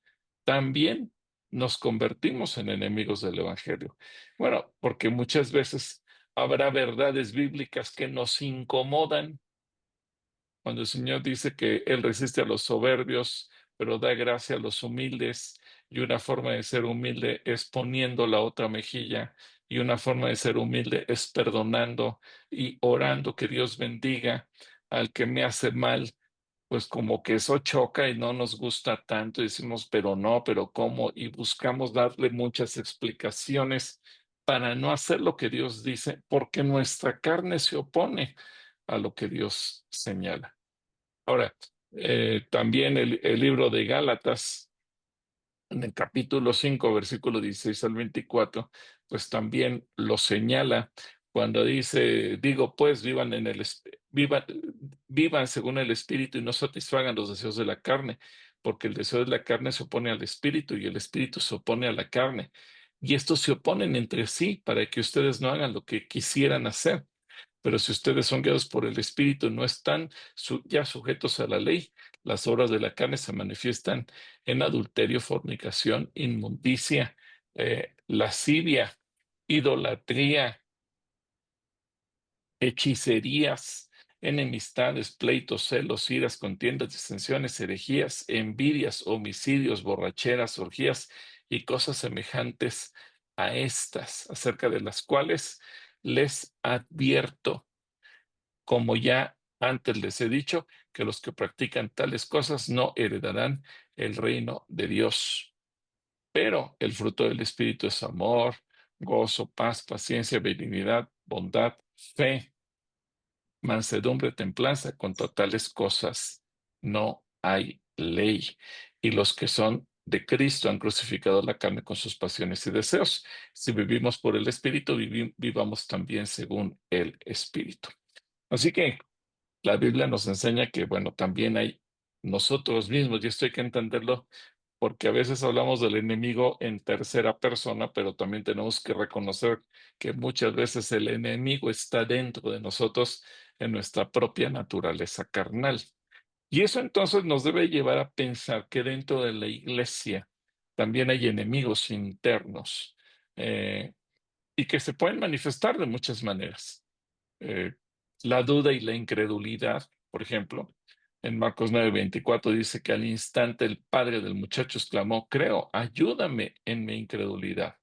también nos convertimos en enemigos del Evangelio. Bueno, porque muchas veces habrá verdades bíblicas que nos incomodan. Cuando el Señor dice que Él resiste a los soberbios, pero da gracia a los humildes, y una forma de ser humilde es poniendo la otra mejilla, y una forma de ser humilde es perdonando y orando que Dios bendiga al que me hace mal, pues como que eso choca y no nos gusta tanto, y decimos, pero no, pero ¿cómo? Y buscamos darle muchas explicaciones para no hacer lo que Dios dice, porque nuestra carne se opone a lo que Dios señala. Ahora, también el libro de Gálatas, en el capítulo 5, versículo 16 al 24, pues también lo señala cuando dice, digo pues, vivan según el Espíritu y no satisfagan los deseos de la carne, porque el deseo de la carne se opone al Espíritu y el Espíritu se opone a la carne. Y estos se oponen entre sí para que ustedes no hagan lo que quisieran hacer. Pero si ustedes son guiados por el Espíritu, no están ya sujetos a la ley. Las obras de la carne se manifiestan en adulterio, fornicación, inmundicia, lascivia, idolatría, hechicerías, enemistades, pleitos, celos, iras, contiendas, disensiones, herejías, envidias, homicidios, borracheras, orgías y cosas semejantes a estas, acerca de las cuales les advierto, como ya antes les he dicho, que los que practican tales cosas no heredarán el reino de Dios. Pero el fruto del Espíritu es amor, gozo, paz, paciencia, benignidad, bondad, fe, mansedumbre, templanza. Contra tales cosas no hay ley. Y los que son de Cristo han crucificado la carne con sus pasiones y deseos. Si vivimos por el Espíritu, vivamos también según el Espíritu. Así que la Biblia nos enseña que, bueno, también hay nosotros mismos, y esto hay que entenderlo, porque a veces hablamos del enemigo en tercera persona, pero también tenemos que reconocer que muchas veces el enemigo está dentro de nosotros en nuestra propia naturaleza carnal. Y eso entonces nos debe llevar a pensar que dentro de la iglesia también hay enemigos internos y que se pueden manifestar de muchas maneras. La duda y la incredulidad, por ejemplo, en Marcos 9:24 dice que al instante el padre del muchacho exclamó, creo, ayúdame en mi incredulidad.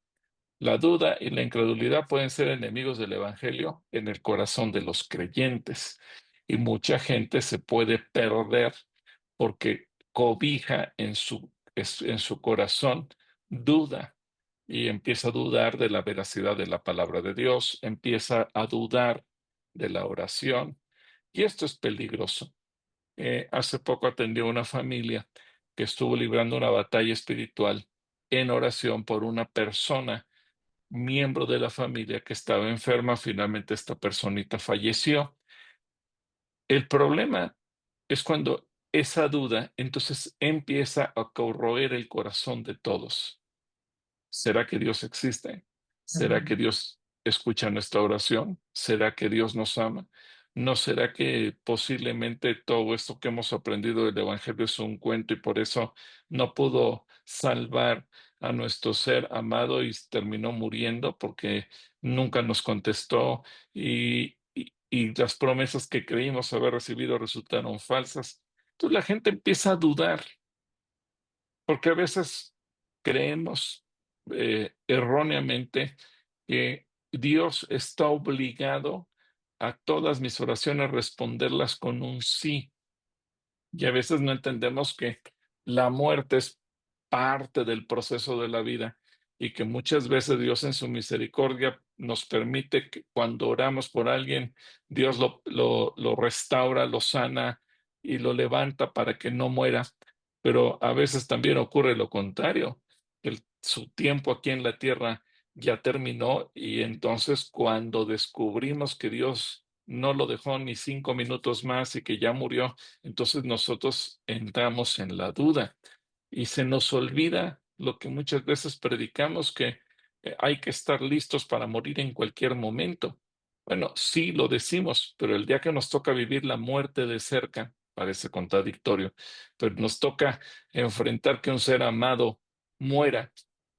La duda y la incredulidad pueden ser enemigos del evangelio en el corazón de los creyentes, y mucha gente se puede perder porque cobija en su corazón duda, y empieza a dudar de la veracidad de la palabra de Dios, empieza a dudar de la oración, y esto es peligroso. Hace poco atendí a una familia que estuvo librando una batalla espiritual en oración por una persona, miembro de la familia, que estaba enferma. Finalmente esta personita falleció. El problema es cuando esa duda entonces empieza a corroer el corazón de todos. ¿Será que Dios existe? ¿Será que Dios escucha nuestra oración? ¿Será que Dios nos ama? ¿No será que posiblemente todo esto que hemos aprendido del Evangelio es un cuento y por eso no pudo salvar a nuestro ser amado y terminó muriendo porque nunca nos contestó y las promesas que creímos haber recibido resultaron falsas? Entonces la gente empieza a dudar porque a veces creemos erróneamente que Dios está obligado a todas mis oraciones responderlas con un sí. Y a veces no entendemos que la muerte es parte del proceso de la vida y que muchas veces Dios en su misericordia nos permite que cuando oramos por alguien, Dios lo restaura, lo sana y lo levanta para que no muera. Pero a veces también ocurre lo contrario, que su tiempo aquí en la tierra ya terminó y entonces cuando descubrimos que Dios no lo dejó ni 5 minutos más y que ya murió, entonces nosotros entramos en la duda y se nos olvida lo que muchas veces predicamos, que hay que estar listos para morir en cualquier momento. Bueno, sí lo decimos, pero el día que nos toca vivir la muerte de cerca, parece contradictorio, pero nos toca enfrentar que un ser amado muera,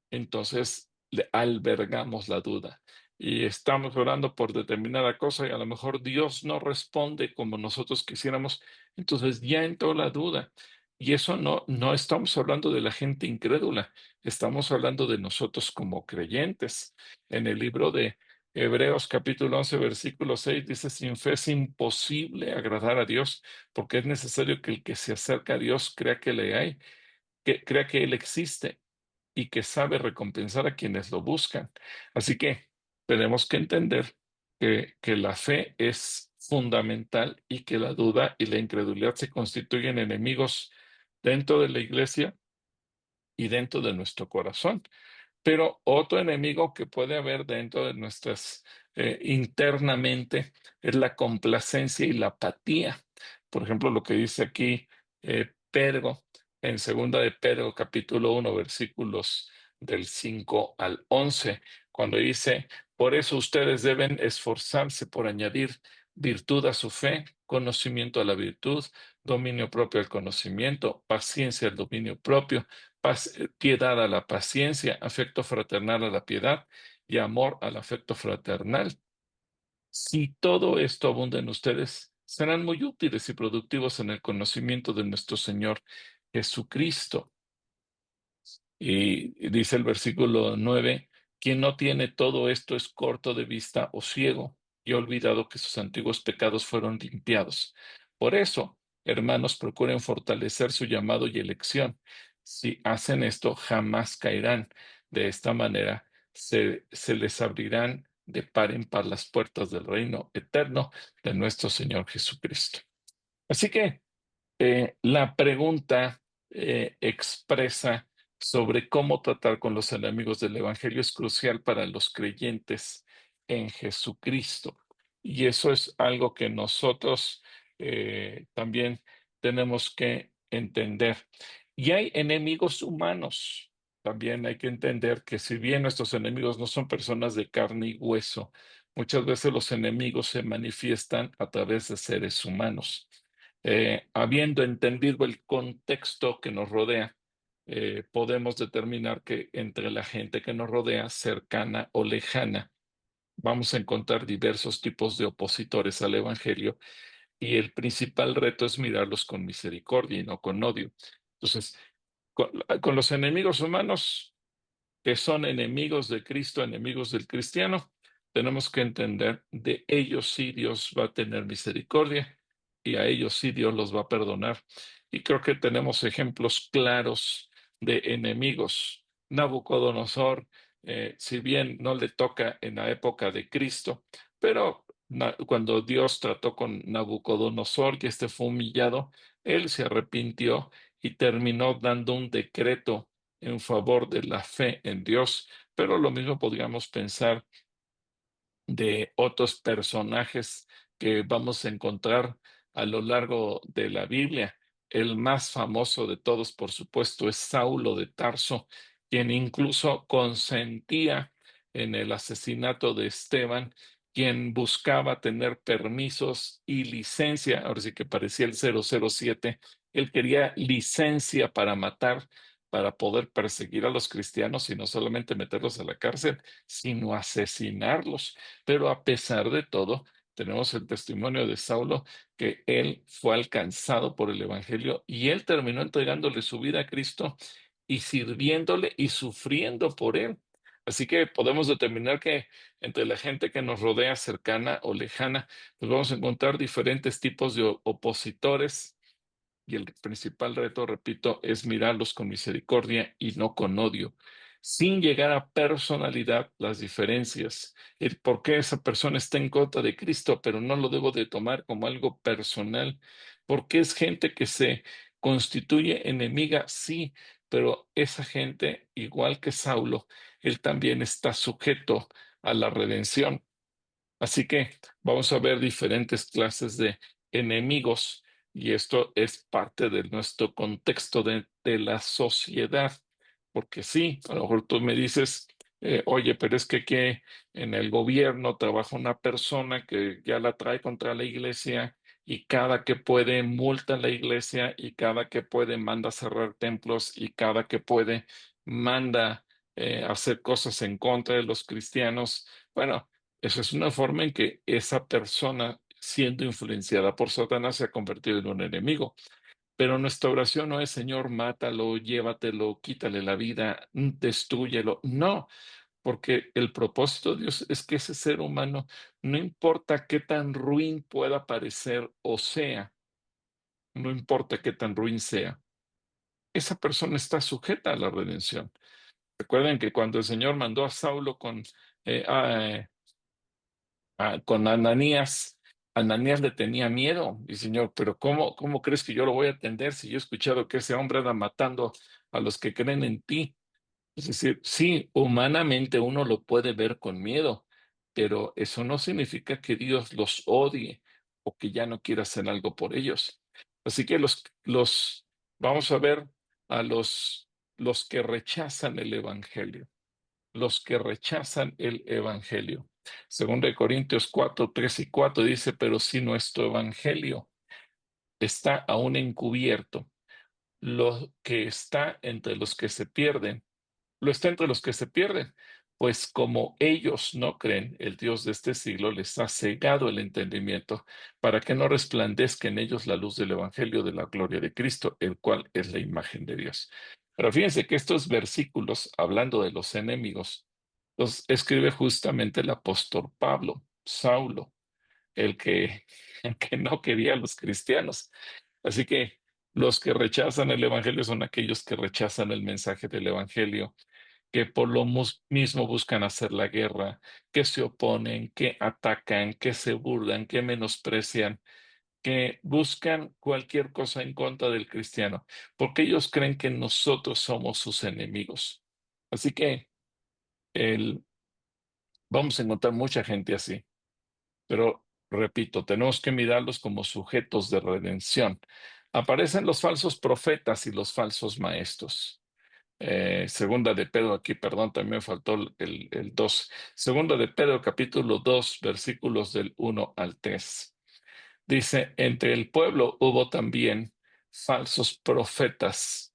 entonces le albergamos la duda y estamos orando por determinada cosa y a lo mejor Dios no responde como nosotros quisiéramos, entonces ya entró la duda. Y eso no estamos hablando de la gente incrédula, estamos hablando de nosotros como creyentes. En el libro de Hebreos capítulo 11 versículo 6 dice, sin fe es imposible agradar a Dios, porque es necesario que el que se acerca a Dios crea que le hay, que crea que Él existe y que sabe recompensar a quienes lo buscan. Así que tenemos que entender que la fe es fundamental y que la duda y la incredulidad se constituyen enemigos dentro de la iglesia y dentro de nuestro corazón. Pero otro enemigo que puede haber dentro de nuestras internamente es la complacencia y la apatía. Por ejemplo, lo que dice aquí Pedro, en segunda de Pedro, capítulo 1, versículos del 5 al 11, cuando dice, por eso ustedes deben esforzarse por añadir virtud a su fe, conocimiento a la virtud, dominio propio al conocimiento, paciencia al dominio propio, piedad a la paciencia, afecto fraternal a la piedad y amor al afecto fraternal. Si todo esto abunda en ustedes, serán muy útiles y productivos en el conocimiento de nuestro Señor Jesucristo. Y dice el versículo 9, quien no tiene todo esto es corto de vista o ciego y ha olvidado que sus antiguos pecados fueron limpiados. Por eso, hermanos, procuren fortalecer su llamado y elección. Si hacen esto, jamás caerán. De esta manera, se les abrirán de par en par las puertas del reino eterno de nuestro Señor Jesucristo. Así que la pregunta expresa sobre cómo tratar con los enemigos del Evangelio es crucial para los creyentes en Jesucristo. Y eso es algo que nosotros también tenemos que entender. Y hay enemigos humanos. También hay que entender que si bien nuestros enemigos no son personas de carne y hueso, muchas veces los enemigos se manifiestan a través de seres humanos. Habiendo entendido el contexto que nos rodea, podemos determinar que entre la gente que nos rodea, cercana o lejana, vamos a encontrar diversos tipos de opositores al Evangelio y el principal reto es mirarlos con misericordia y no con odio. Entonces, con los enemigos humanos, que son enemigos de Cristo, enemigos del cristiano, tenemos que entender de ellos sí Dios va a tener misericordia y a ellos sí Dios los va a perdonar. Y creo que tenemos ejemplos claros de enemigos. Nabucodonosor, si bien no le toca en la época de Cristo, pero cuando Dios trató con Nabucodonosor y este fue humillado, él se arrepintió y terminó dando un decreto en favor de la fe en Dios, pero lo mismo podríamos pensar de otros personajes que vamos a encontrar a lo largo de la Biblia. El más famoso de todos, por supuesto, es Saulo de Tarso, quien incluso consentía en el asesinato de Esteban, quien buscaba tener permisos y licencia, ahora sí que parecía el 007, él quería licencia para matar, para poder perseguir a los cristianos y no solamente meterlos a la cárcel, sino asesinarlos. Pero a pesar de todo, tenemos el testimonio de Saulo, que él fue alcanzado por el Evangelio y él terminó entregándole su vida a Cristo y sirviéndole y sufriendo por él. Así que podemos determinar que entre la gente que nos rodea, cercana o lejana, pues vamos a encontrar diferentes tipos de opositores, y el principal reto, repito, es mirarlos con misericordia y no con odio, sin llegar a personalidad las diferencias. El por qué esa persona está en contra de Cristo, pero no lo debo de tomar como algo personal, porque es gente que se constituye enemiga, sí, pero esa gente, igual que Saulo, él también está sujeto a la redención. Así que vamos a ver diferentes clases de enemigos y esto es parte de nuestro contexto de la sociedad. Porque sí, a lo mejor tú me dices, oye, pero es que en el gobierno trabaja una persona que ya la trae contra la iglesia y cada que puede multa a la iglesia y cada que puede manda cerrar templos y cada que puede manda hacer cosas en contra de los cristianos. Bueno, esa es una forma en que esa persona, siendo influenciada por Satanás, se ha convertido en un enemigo. Pero nuestra oración no es, Señor, mátalo, llévatelo, quítale la vida, destrúyelo. No, porque el propósito de Dios es que ese ser humano, no importa qué tan ruin pueda parecer o sea, no importa qué tan ruin sea, esa persona está sujeta a la redención. Recuerden que cuando el Señor mandó a Saulo eh, a, con Ananías, Ananías le tenía miedo. Y Señor, pero ¿cómo crees que yo lo voy a atender si yo he escuchado que ese hombre anda matando a los que creen en ti? Es decir, sí, humanamente uno lo puede ver con miedo, pero eso no significa que Dios los odie o que ya no quiera hacer algo por ellos. Así que vamos a ver a los que rechazan el Evangelio, los que rechazan el Evangelio. Según de Corintios 4, 3 y 4 dice, pero si nuestro Evangelio está aún encubierto, lo que está entre los que se pierden, lo está entre los que se pierden, pues como ellos no creen, el Dios de este siglo les ha cegado el entendimiento para que no resplandezca en ellos la luz del Evangelio de la gloria de Cristo, el cual es la imagen de Dios. Pero fíjense que estos versículos, hablando de los enemigos, los escribe justamente el apóstol Pablo, Saulo, el que no quería a los cristianos. Así que los que rechazan el Evangelio son aquellos que rechazan el mensaje del Evangelio, que por lo mismo buscan hacer la guerra, que se oponen, que atacan, que se burlan, que menosprecian, que buscan cualquier cosa en contra del cristiano, porque ellos creen que nosotros somos sus enemigos. Así que vamos a encontrar mucha gente así, pero repito, tenemos que mirarlos como sujetos de redención. Aparecen los falsos profetas y los falsos maestros. Segunda de Pedro, aquí, perdón, también me faltó el 2. Segunda de Pedro, capítulo 2, versículos del 1 al 3. Dice, entre el pueblo hubo también falsos profetas.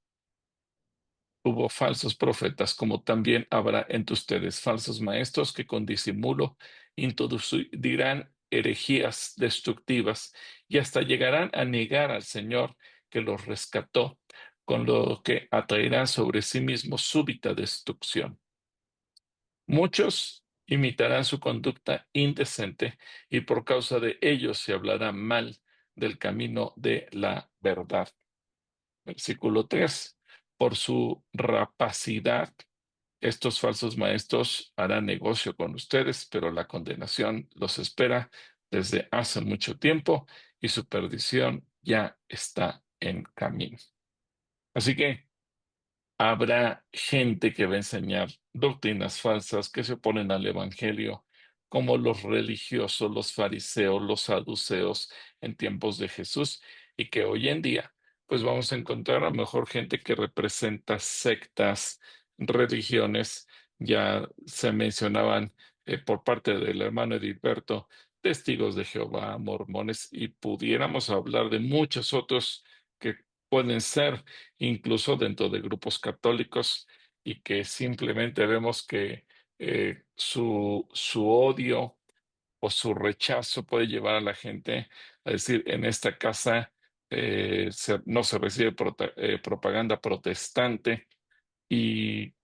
Hubo falsos profetas, como también habrá entre ustedes falsos maestros que con disimulo introducirán herejías destructivas y hasta llegarán a negar al Señor que los rescató, con lo que atraerán sobre sí mismos súbita destrucción. Muchos imitarán su conducta indecente y por causa de ellos se hablará mal del camino de la verdad. Versículo 3. Por su rapacidad, estos falsos maestros harán negocio con ustedes, pero la condenación los espera desde hace mucho tiempo y su perdición ya está en camino. Así que habrá gente que va a enseñar doctrinas falsas que se oponen al Evangelio, como los religiosos, los fariseos, los saduceos en tiempos de Jesús, y que hoy en día pues vamos a encontrar a lo mejor gente que representa sectas, religiones. Ya se mencionaban por parte del hermano Edilberto, testigos de Jehová, mormones, y pudiéramos hablar de muchos otros que pueden ser incluso dentro de grupos católicos y que simplemente vemos que su odio o su rechazo puede llevar a la gente a decir, en esta casa no se recibe propaganda protestante, y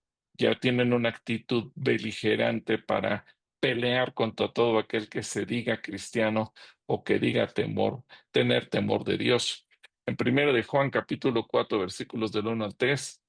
ya tienen una actitud beligerante para pelear contra todo aquel que se diga cristiano o que diga tener temor de Dios. En 1 de Juan capítulo 4 versículos del 1 al 3,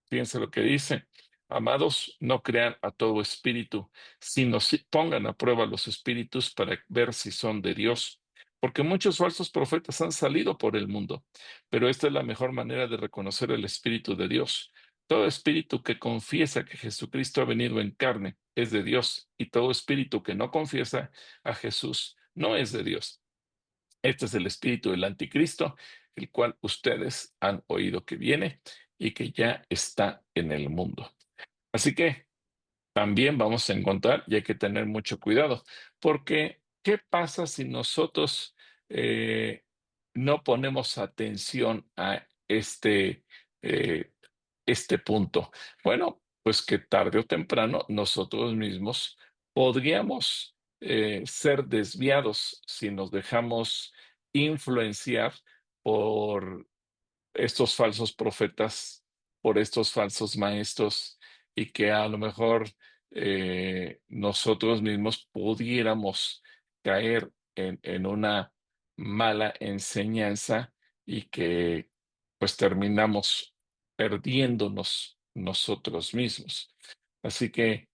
fíjense lo que dice. Amados, no crean a todo espíritu, sino pongan a prueba los espíritus para ver si son de Dios, porque muchos falsos profetas han salido por el mundo, pero esta es la mejor manera de reconocer el Espíritu de Dios. Todo espíritu que confiesa que Jesucristo ha venido en carne es de Dios, y todo espíritu que no confiesa a Jesús no es de Dios. Este es el espíritu del anticristo, el cual ustedes han oído que viene y que ya está en el mundo. Así que también vamos a encontrar, y hay que tener mucho cuidado, porque ¿qué pasa si nosotros no ponemos atención a este punto? Bueno, pues que tarde o temprano nosotros mismos podríamos ser desviados si nos dejamos influenciar por estos falsos profetas, por estos falsos maestros, y que a lo mejor nosotros mismos pudiéramos caer en una mala enseñanza y que pues terminamos perdiéndonos nosotros mismos. Así que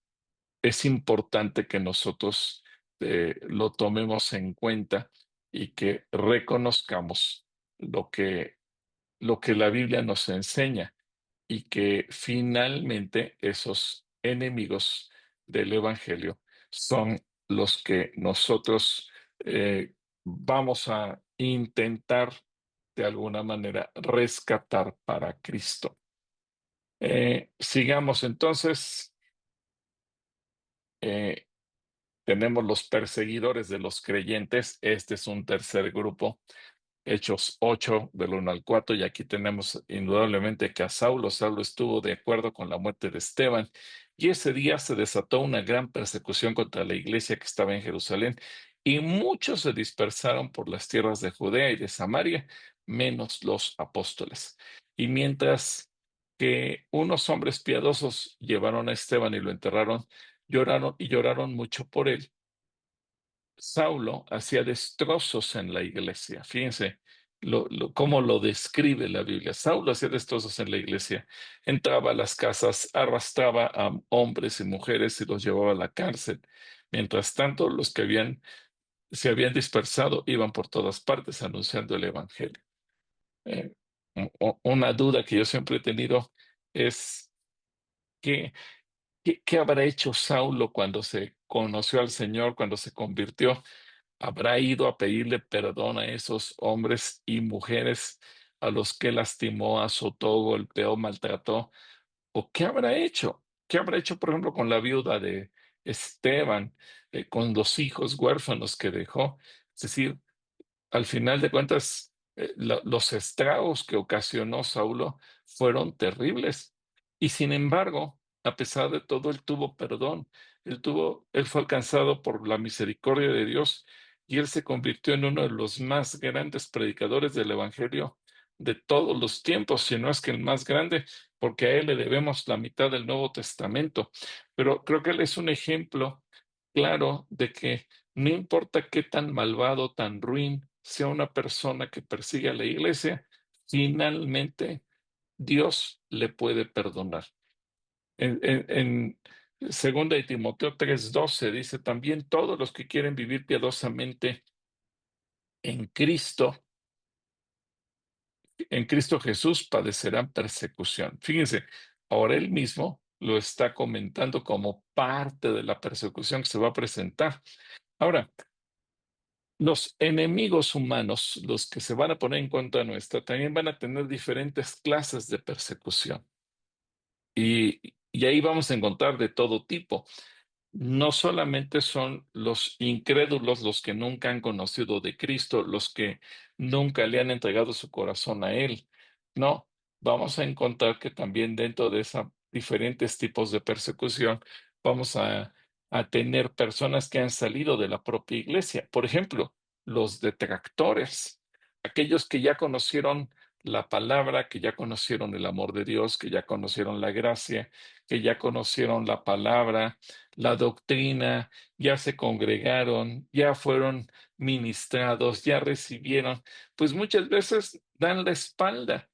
es importante que nosotros lo tomemos en cuenta y que reconozcamos lo que la Biblia nos enseña, y que finalmente esos enemigos del Evangelio son los que nosotros vamos a intentar de alguna manera rescatar para Cristo. Sigamos entonces. Tenemos los perseguidores de los creyentes. Este es un tercer grupo. Hechos 8, del 1 al 4, y aquí tenemos indudablemente que a Saulo estuvo de acuerdo con la muerte de Esteban, y ese día se desató una gran persecución contra la iglesia que estaba en Jerusalén, y muchos se dispersaron por las tierras de Judea y de Samaria, menos los apóstoles. Y mientras que unos hombres piadosos llevaron a Esteban y lo enterraron, lloraron mucho por él. Saulo hacía destrozos en la iglesia. Fíjense cómo lo describe la Biblia. Saulo hacía destrozos en la iglesia. Entraba a las casas, arrastraba a hombres y mujeres y los llevaba a la cárcel. Mientras tanto, los que se habían dispersado iban por todas partes anunciando el evangelio. Una duda que yo siempre he tenido es ¿qué habrá hecho Saulo cuando se conoció al Señor, cuando se convirtió? ¿Habrá ido a pedirle perdón a esos hombres y mujeres a los que lastimó, azotó, golpeó, maltrató? ¿O qué habrá hecho? ¿Qué habrá hecho, por ejemplo, con la viuda de Esteban, con los hijos huérfanos que dejó? Es decir, al final de cuentas, los estragos que ocasionó Saulo fueron terribles. Y sin embargo, a pesar de todo, él tuvo perdón. Él fue alcanzado por la misericordia de Dios, y él se convirtió en uno de los más grandes predicadores del Evangelio de todos los tiempos, si no es que el más grande, porque a él le debemos la mitad del Nuevo Testamento. Pero creo que él es un ejemplo claro de que no importa qué tan malvado, tan ruin sea una persona que persigue a la iglesia, finalmente Dios le puede perdonar. En 2 de Timoteo 3:12 dice también: todos los que quieren vivir piadosamente en Cristo Jesús padecerán persecución. Fíjense, ahora él mismo lo está comentando como parte de la persecución que se va a presentar. Ahora, Los enemigos humanos, los que se van a poner en contra nuestra, también van a tener diferentes clases de persecución. Y ahí vamos a encontrar de todo tipo. No solamente son los incrédulos los que nunca han conocido de Cristo, los que nunca le han entregado su corazón a Él. No, vamos a encontrar que también dentro de esos diferentes tipos de persecución vamos a tener personas que han salido de la propia iglesia. Por ejemplo, los detractores, aquellos que ya conocieron la palabra, que ya conocieron el amor de Dios, que ya conocieron la gracia, que ya conocieron la palabra, la doctrina, ya se congregaron, ya fueron ministrados, ya recibieron, pues muchas veces dan la espalda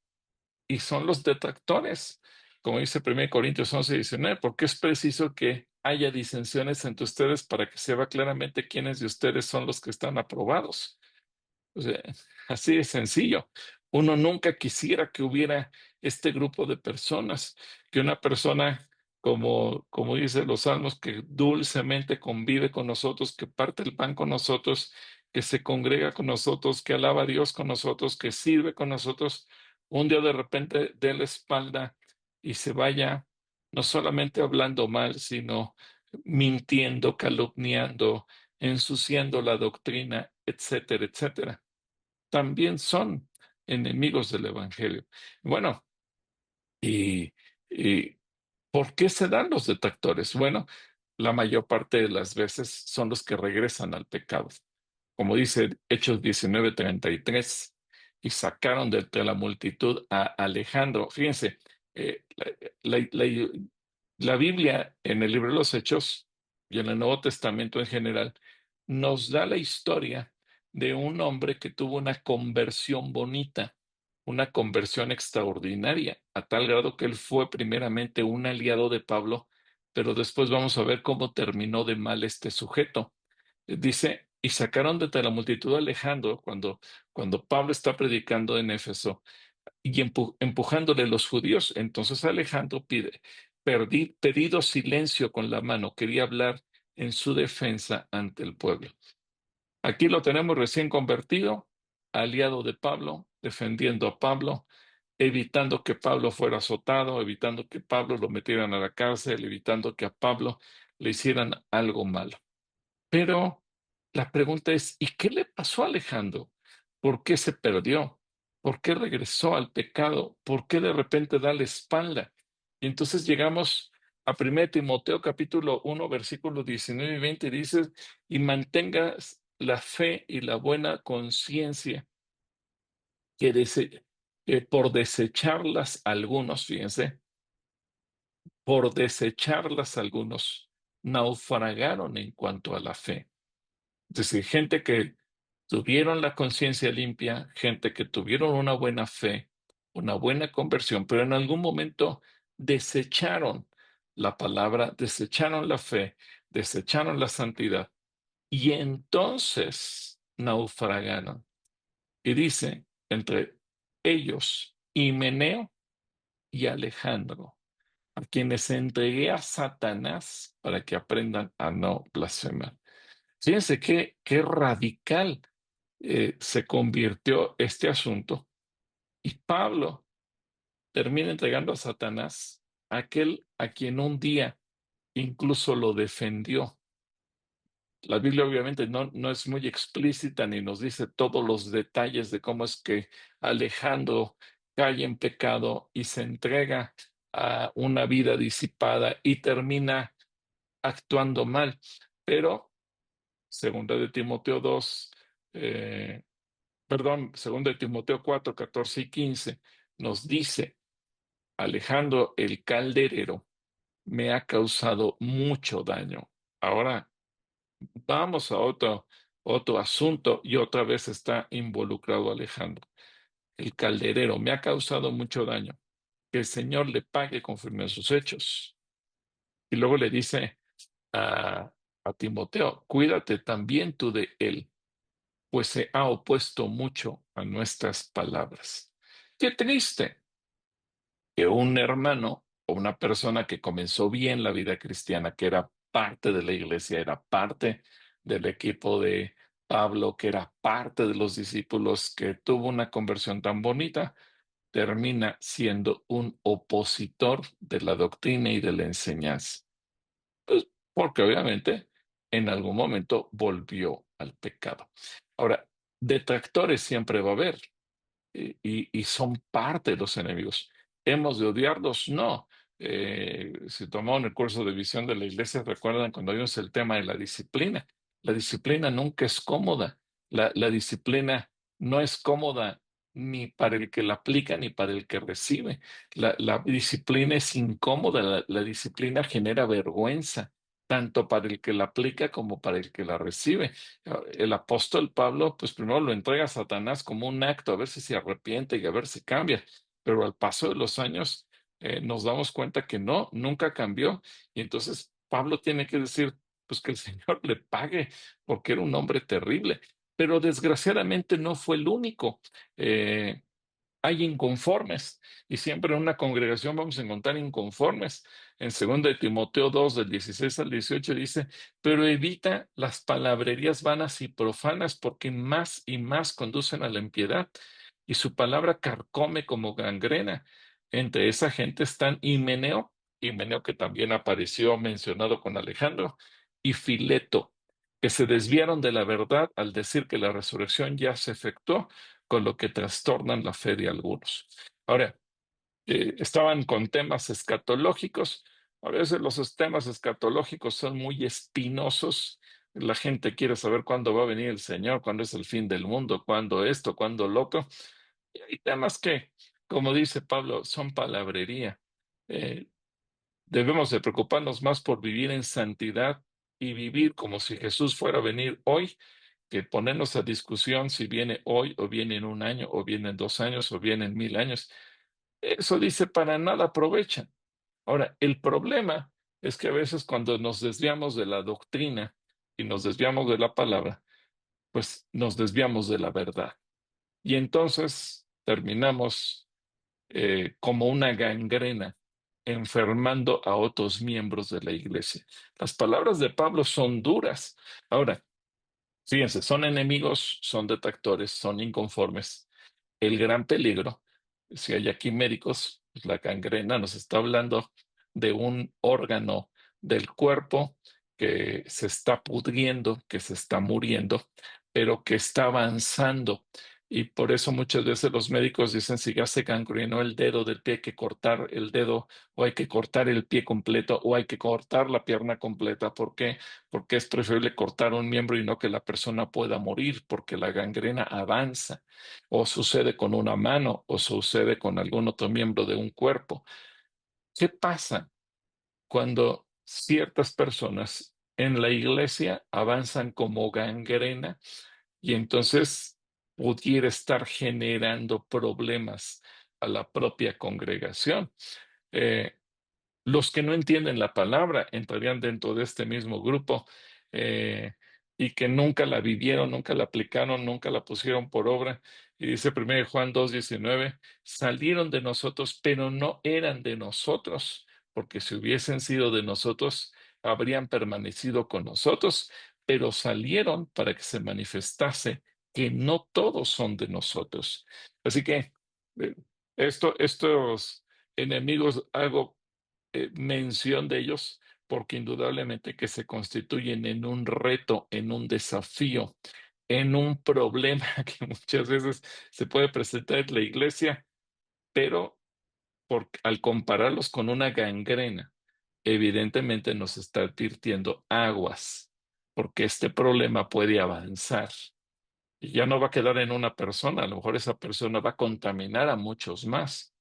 y son los detractores. Como dice 1 Corintios 11:19, porque es preciso que haya disensiones entre ustedes para que se vea claramente quiénes de ustedes son los que están aprobados. O sea, así de sencillo. Uno nunca quisiera que hubiera este grupo de personas, que una persona, como dice los salmos, que dulcemente convive con nosotros, que parte el pan con nosotros, que se congrega con nosotros, que alaba a Dios con nosotros, que sirve con nosotros, un día de repente dé la espalda y se vaya no solamente hablando mal, sino mintiendo, calumniando, ensuciando la doctrina, etcétera, etcétera. También son enemigos del Evangelio. Bueno, y ¿por qué se dan los detractores? Bueno, la mayor parte de las veces son los que regresan al pecado. Como dice Hechos 19:33, y sacaron de entre la multitud a Alejandro. Fíjense, eh, la, la- la- la Biblia en el libro de los Hechos y en el Nuevo Testamento en general nos da la historia de un hombre que tuvo una conversión bonita, una conversión extraordinaria, a tal grado que él fue primeramente un aliado de Pablo, pero después vamos a ver cómo terminó de mal este sujeto. Dice, y sacaron de entre la multitud a Alejandro cuando Pablo está predicando en Éfeso y empujándole los judíos. Entonces Alejandro pedido silencio con la mano, quería hablar en su defensa ante el pueblo. Aquí lo tenemos recién convertido, aliado de Pablo, defendiendo a Pablo, evitando que Pablo fuera azotado, evitando que Pablo lo metieran a la cárcel, evitando que a Pablo le hicieran algo malo. Pero la pregunta es, ¿y qué le pasó a Alejandro? ¿Por qué se perdió? ¿Por qué regresó al pecado? ¿Por qué de repente da la espalda? Y entonces llegamos a 1 Timoteo capítulo 1, versículos 19 y 20, dice, y mantengas la fe y la buena conciencia, que por desecharlas algunos, fíjense, por desecharlas algunos, naufragaron en cuanto a la fe. Es decir, gente que tuvieron la conciencia limpia, gente que tuvieron una buena fe, una buena conversión, pero en algún momento desecharon la palabra, desecharon la fe, desecharon la santidad y entonces naufragaron. Y dice, entre ellos, Himeneo y Alejandro, a quienes entregué a Satanás para que aprendan a no blasfemar. Fíjense qué radical se convirtió este asunto. Y Pablo termina entregando a Satanás, aquel a quien un día incluso lo defendió. La Biblia obviamente no es muy explícita ni nos dice todos los detalles de cómo es que Alejandro cae en pecado y se entrega a una vida disipada y termina actuando mal. Pero, segunda de Timoteo 2, segunda de Timoteo 4, 14 y 15, nos dice, Alejandro el calderero me ha causado mucho daño. Ahora vamos a otro asunto y otra vez está involucrado Alejandro. El calderero me ha causado mucho daño. Que el Señor le pague conforme a sus hechos. Y luego le dice a Timoteo, cuídate también tú de él, pues se ha opuesto mucho a nuestras palabras. Qué triste que un hermano o una persona que comenzó bien la vida cristiana, que era parte de la iglesia, era parte del equipo de Pablo, que era parte de los discípulos, que tuvo una conversión tan bonita, termina siendo un opositor de la doctrina y de la enseñanza. Pues porque obviamente en algún momento volvió al pecado. Ahora, detractores siempre va a haber y son parte de los enemigos. ¿Hemos de odiarlos? No. Si tomaron el curso de visión de la iglesia, recuerdan cuando vimos el tema de la disciplina. La disciplina nunca es cómoda. La disciplina no es cómoda ni para el que la aplica ni para el que recibe. La disciplina es incómoda. La disciplina genera vergüenza, tanto para el que la aplica como para el que la recibe. El apóstol Pablo, pues primero lo entrega a Satanás como un acto, a ver si se arrepiente y a ver si cambia. Pero al paso de los años nos damos cuenta que no, nunca cambió. Y entonces Pablo tiene que decir, pues que el Señor le pague, porque era un hombre terrible. Pero desgraciadamente no fue el único. Hay inconformes y siempre en una congregación vamos a encontrar inconformes. En 2 de Timoteo 2, del 16 al 18 dice, pero evita las palabrerías vanas y profanas porque más y más conducen a la impiedad y su palabra carcome como gangrena. Entre esa gente están Himeneo que también apareció mencionado con Alejandro, y Fileto, que se desviaron de la verdad al decir que la resurrección ya se efectuó, con lo que trastornan la fe de algunos. Ahora, estaban con temas escatológicos. A veces los temas escatológicos son muy espinosos. La gente quiere saber cuándo va a venir el Señor, cuándo es el fin del mundo, cuándo esto, cuándo lo otro. Y hay temas que, como dice Pablo, son palabrería. Eh, Debemos de preocuparnos más por vivir en santidad y vivir como si Jesús fuera a venir hoy, que ponernos a discusión si viene hoy o viene en un año o viene en 2 años o viene en 1000 años. Eso dice, para nada aprovechan. Ahora, el problema es que a veces cuando nos desviamos de la doctrina y nos desviamos de la palabra, pues nos desviamos de la verdad. Y entonces terminamos como una gangrena, enfermando a otros miembros de la iglesia. Las palabras de Pablo son duras. Ahora, fíjense, son enemigos, son detractores, son inconformes. El gran peligro, si hay aquí médicos, pues la gangrena nos está hablando de un órgano del cuerpo que se está pudriendo, que se está muriendo, pero que está avanzando. Y por eso muchas veces los médicos dicen, si ya se gangrenó el dedo del pie, hay que cortar el dedo, o hay que cortar el pie completo, o hay que cortar la pierna completa. ¿Por qué? Porque es preferible cortar un miembro y no que la persona pueda morir, porque la gangrena avanza, o sucede con una mano, o sucede con algún otro miembro de un cuerpo. ¿Qué pasa cuando ciertas personas en la iglesia avanzan como gangrena y entonces pudiera estar generando problemas a la propia congregación? Los que no entienden la palabra entrarían dentro de este mismo grupo, y que nunca la vivieron, nunca la aplicaron, nunca la pusieron por obra. Y dice 1 Juan 2:19, salieron de nosotros, pero no eran de nosotros, porque si hubiesen sido de nosotros, habrían permanecido con nosotros, pero salieron para que se manifestase que no todos son de nosotros. Así que eh, estos enemigos, hago mención de ellos, porque indudablemente que se constituyen en un reto, en un desafío, en un problema que muchas veces se puede presentar en la iglesia, pero al compararlos con una gangrena, evidentemente nos está advirtiendo aguas, porque este problema puede avanzar. Y ya no va a quedar en una persona, a lo mejor esa persona va a contaminar a muchos más.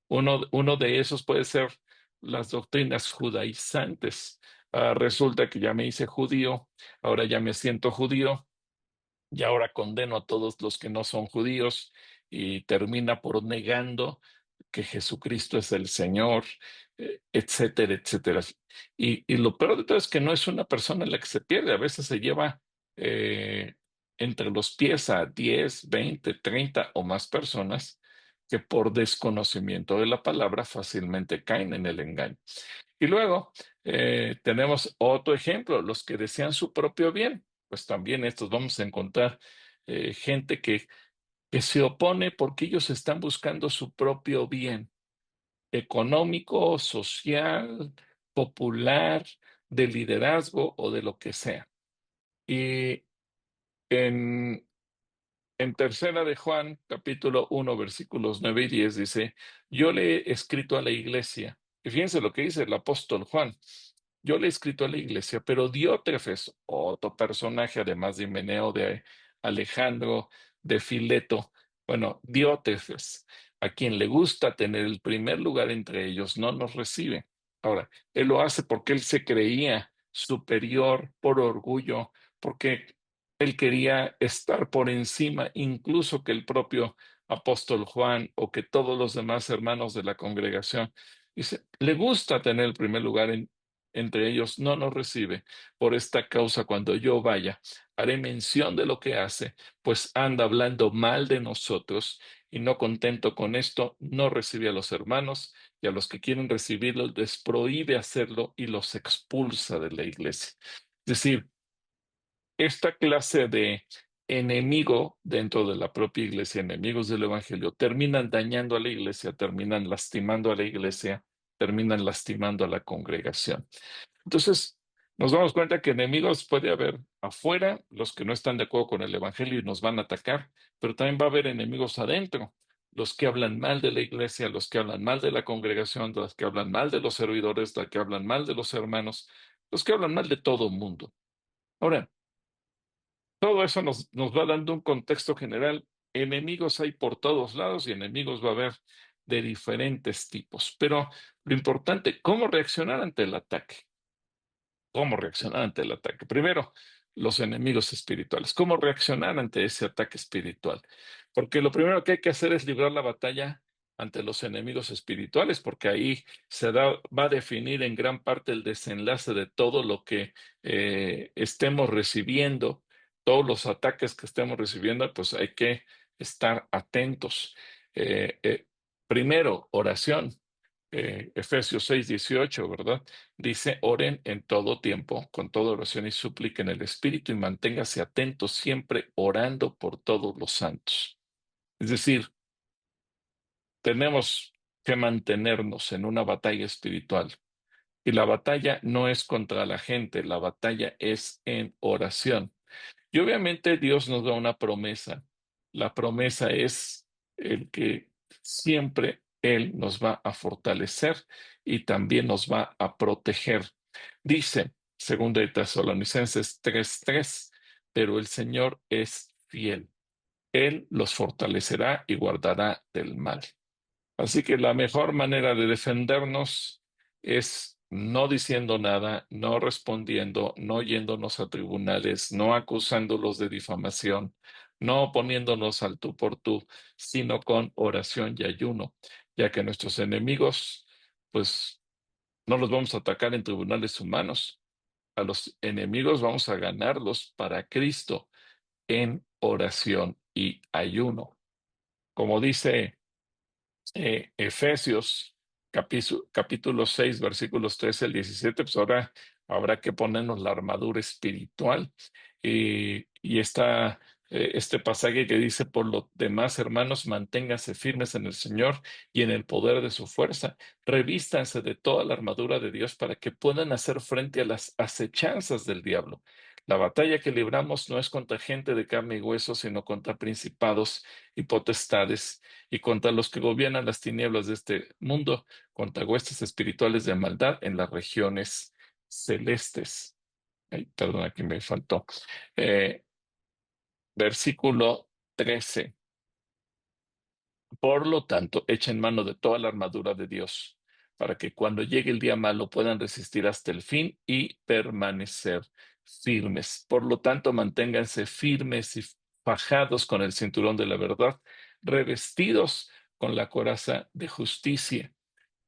Uno de esos puede ser las doctrinas judaizantes. Resulta que ya me hice judío, ahora ya me siento judío, y ahora condeno a todos los que no son judíos, y termina por negando que Jesucristo es el Señor, etcétera, etcétera. Y lo peor de todo es que no es una persona la que se pierde, a veces se lleva eh, entre los pies a 10, 20, 30 o más personas que por desconocimiento de la palabra fácilmente caen en el engaño. Y luego tenemos otro ejemplo, los que desean su propio bien. pues también estos vamos a encontrar gente que se opone porque ellos están buscando su propio bien económico, social, popular, de liderazgo o de lo que sea. Y en tercera de Juan, capítulo 1, versículos 9 y 10 dice, yo le he escrito a la iglesia. Y fíjense lo que dice el apóstol Juan. Yo le he escrito a la iglesia, pero Diótrefes, otro personaje, además de Himeneo, de Alejandro, de Fileto, bueno, Diótrefes, a quien le gusta tener el primer lugar entre ellos, no nos recibe. Ahora, él lo hace porque él se creía superior por orgullo, porque él quería estar por encima, incluso que el propio apóstol Juan o que todos los demás hermanos de la congregación. Dice, le gusta tener el primer lugar entre ellos, no nos recibe. Por esta causa, cuando yo vaya, haré mención de lo que hace, pues anda hablando mal de nosotros y no contento con esto, no recibe a los hermanos y a los que quieren recibirlos les prohíbe hacerlo y los expulsa de la iglesia. Es decir, esta clase de enemigo dentro de la propia iglesia, enemigos del evangelio, terminan dañando a la iglesia, terminan lastimando a la iglesia, terminan lastimando a la congregación. Entonces, nos damos cuenta que enemigos puede haber afuera, los que no están de acuerdo con el evangelio y nos van a atacar, pero también va a haber enemigos adentro, los que hablan mal de la iglesia, los que hablan mal de la congregación, los que hablan mal de los servidores, los que hablan mal de los hermanos, los que hablan mal de todo mundo. Ahora, todo eso nos va dando un contexto general. Enemigos hay por todos lados y enemigos va a haber de diferentes tipos. Pero lo importante, ¿cómo reaccionar ante el ataque? ¿Cómo reaccionar ante el ataque? Primero, los enemigos espirituales. ¿Cómo reaccionar ante ese ataque espiritual? Porque lo primero que hay que hacer es librar la batalla ante los enemigos espirituales, porque ahí va a definir en gran parte el desenlace de todo lo que estemos recibiendo, todos los ataques que estemos recibiendo, pues hay que estar atentos. Primero, oración. Efesios 6:18, ¿verdad? Dice, oren en todo tiempo, con toda oración y súplica en el Espíritu y manténgase atentos siempre orando por todos los santos. Es decir, tenemos que mantenernos en una batalla espiritual. Y la batalla no es contra la gente, la batalla es en oración. Y obviamente Dios nos da una promesa. La promesa es el que siempre Él nos va a fortalecer y también nos va a proteger. Dice, 2 de Tesalonicenses 3:3, pero el Señor es fiel. Él los fortalecerá y guardará del mal. Así que la mejor manera de defendernos es no diciendo nada, no respondiendo, no yéndonos a tribunales, no acusándolos de difamación, no poniéndonos al tú por tú, sino con oración y ayuno, ya que nuestros enemigos, pues no los vamos a atacar en tribunales humanos. A los enemigos vamos a ganarlos para Cristo en oración y ayuno. Como dice Efesios capítulo 6, versículos 13 al 17, pues ahora habrá que ponernos la armadura espiritual. Y este pasaje que dice, por lo demás, hermanos, manténganse firmes en el Señor y en el poder de su fuerza. Revístanse de toda la armadura de Dios para que puedan hacer frente a las acechanzas del diablo. La batalla que libramos no es contra gente de carne y hueso, sino contra principados y potestades y contra los que gobiernan las tinieblas de este mundo, contra huestes espirituales de maldad en las regiones celestes. Ay, perdón, aquí me faltó. Versículo 13. Por lo tanto, echen mano de toda la armadura de Dios, para que cuando llegue el día malo puedan resistir hasta el fin y permanecer firmes. Por lo tanto, manténganse firmes y fajados con el cinturón de la verdad, revestidos con la coraza de justicia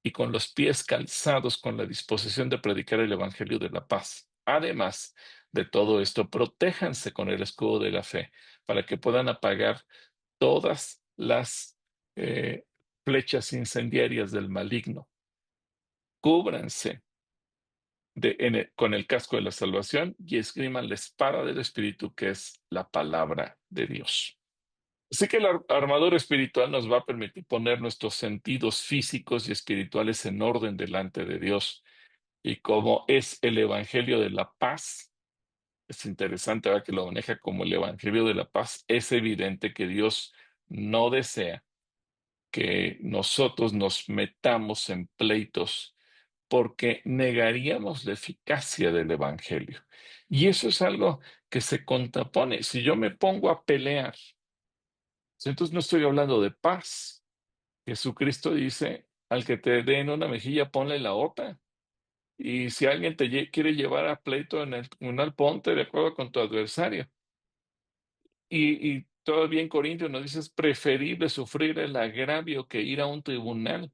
y con los pies calzados con la disposición de predicar el evangelio de la paz. Además de todo esto, protéjanse con el escudo de la fe, para que puedan apagar todas las flechas incendiarias del maligno. Cúbranse con el casco de la salvación y esgriman la espada del Espíritu, que es la palabra de Dios. Así que la armadura espiritual nos va a permitir poner nuestros sentidos físicos y espirituales en orden delante de Dios. Y como es el Evangelio de la paz, es interesante ¿verdad? Que lo maneja como el Evangelio de la paz. Es evidente que Dios no desea que nosotros nos metamos en pleitos porque negaríamos la eficacia del Evangelio. Y eso es algo que se contrapone. Si yo me pongo a pelear, entonces no estoy hablando de paz. Jesucristo dice, al que te den una mejilla, ponle la otra. Y si alguien te quiere llevar a pleito en el tribunal, ponte de acuerdo con tu adversario. Y todavía en Corintios nos dice, es preferible sufrir el agravio que ir a un tribunal.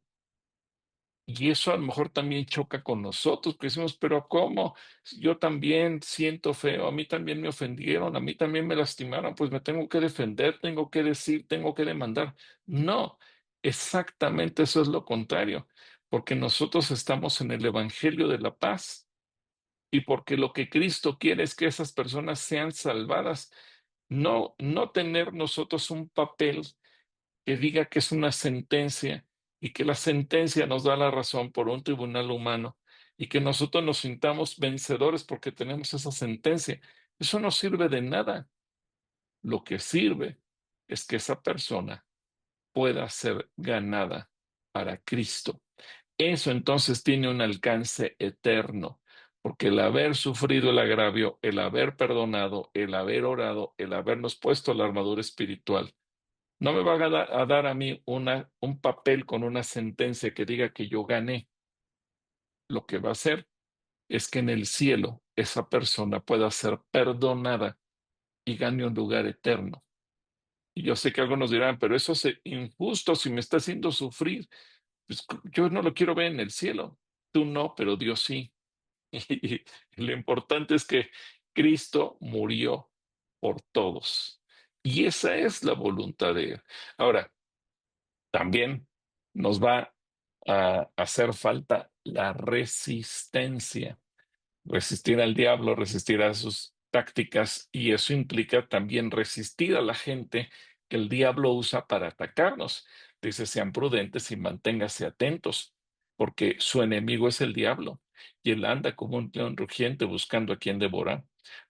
Y eso a lo mejor también choca con nosotros, que decimos, pero ¿cómo? Yo también siento feo, a mí también me ofendieron, a mí también me lastimaron, pues me tengo que defender, tengo que decir, tengo que demandar. No, exactamente eso es lo contrario, porque nosotros estamos en el Evangelio de la paz y porque lo que Cristo quiere es que esas personas sean salvadas, no tener nosotros un papel que diga que es una sentencia y que la sentencia nos da la razón por un tribunal humano y que nosotros nos sintamos vencedores porque tenemos esa sentencia. Eso no sirve de nada. Lo que sirve es que esa persona pueda ser ganada para Cristo. Eso entonces tiene un alcance eterno, porque el haber sufrido el agravio, el haber perdonado, el haber orado, el habernos puesto la armadura espiritual, no me va a dar a mí un papel con una sentencia que diga que yo gané. Lo que va a hacer es que en el cielo esa persona pueda ser perdonada y gane un lugar eterno. Y yo sé que algunos dirán, pero eso es injusto si me está haciendo sufrir. Pues yo no lo quiero ver en el cielo. Tú no, pero Dios sí. Y lo importante es que Cristo murió por todos. Y esa es la voluntad de Él. Ahora, también nos va a hacer falta la resistencia, resistir al diablo, resistir a sus tácticas, y eso implica también resistir a la gente que el diablo usa para atacarnos. Dice, sean prudentes y manténganse atentos, porque su enemigo es el diablo, y él anda como un león rugiente buscando a quien devorar.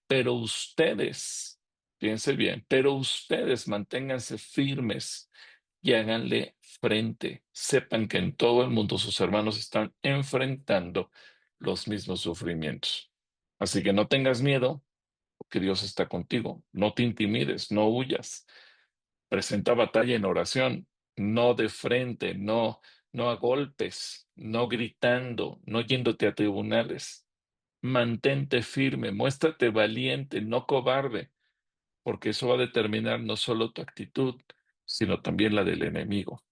Pero ustedes, piensen bien, pero ustedes manténganse firmes y háganle frente. Sepan que en todo el mundo sus hermanos están enfrentando los mismos sufrimientos. Así que no tengas miedo, porque Dios está contigo. No te intimides, no huyas. Presenta batalla en oración, no de frente, no a golpes, no gritando, no yéndote a tribunales. Mantente firme, muéstrate valiente, no cobarde, porque eso va a determinar no solo tu actitud, sino también la del enemigo.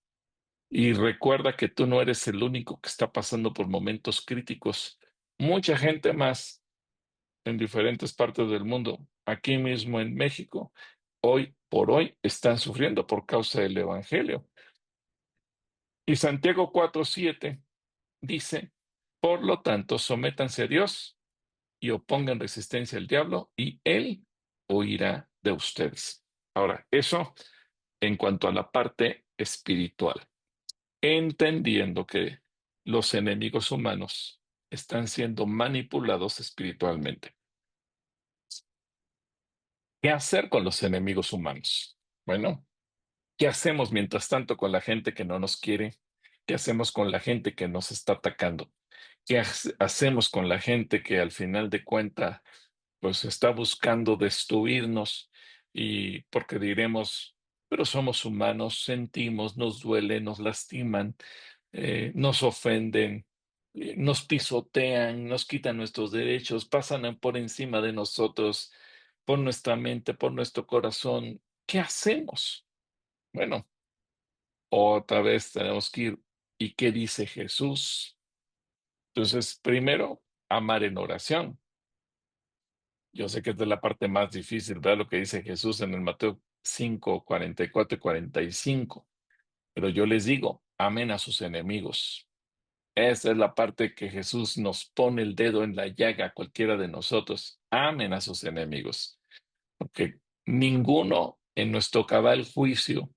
Y recuerda que tú no eres el único que está pasando por momentos críticos. Mucha gente más en diferentes partes del mundo, aquí mismo en México, hoy por hoy están sufriendo por causa del Evangelio. Y Santiago 4:7 dice, por lo tanto, sométanse a Dios y opongan resistencia al diablo y él huirá de ustedes. Ahora, eso en cuanto a la parte espiritual, entendiendo que los enemigos humanos están siendo manipulados espiritualmente. ¿Qué hacer con los enemigos humanos? Bueno, ¿qué hacemos mientras tanto con la gente que no nos quiere? ¿Qué hacemos con la gente que nos está atacando? ¿Qué hacemos con la gente que al final de cuentas pues está buscando destruirnos? Y porque diremos, pero somos humanos, sentimos, nos duele, nos lastiman, nos ofenden, nos pisotean, nos quitan nuestros derechos, pasan por encima de nosotros, por nuestra mente, por nuestro corazón. ¿Qué hacemos? Bueno, otra vez tenemos que ir. ¿Y qué dice Jesús? Entonces, primero, amar en oración. Yo sé que esta es la parte más difícil, ¿verdad? Lo que dice Jesús en el Mateo 5, 44 y 45. Pero yo les digo, amen a sus enemigos. Esa es la parte que Jesús nos pone el dedo en la llaga a cualquiera de nosotros. Amen a sus enemigos, porque ninguno en nuestro cabal juicio,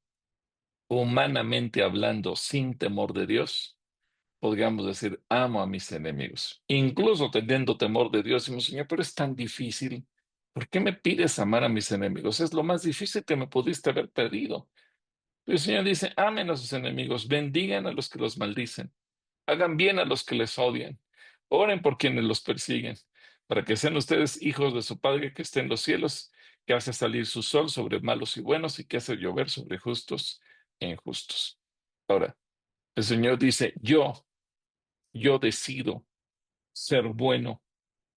humanamente hablando, sin temor de Dios, podríamos decir, amo a mis enemigos. Incluso teniendo temor de Dios, decimos, Señor, pero es tan difícil. ¿Por qué me pides amar a mis enemigos? Es lo más difícil que me pudiste haber pedido. El Señor dice, amen a sus enemigos, bendigan a los que los maldicen, hagan bien a los que les odian, oren por quienes los persiguen, para que sean ustedes hijos de su Padre que está en los cielos, que hace salir su sol sobre malos y buenos y que hace llover sobre justos e injustos. Ahora, el Señor dice, yo decido ser bueno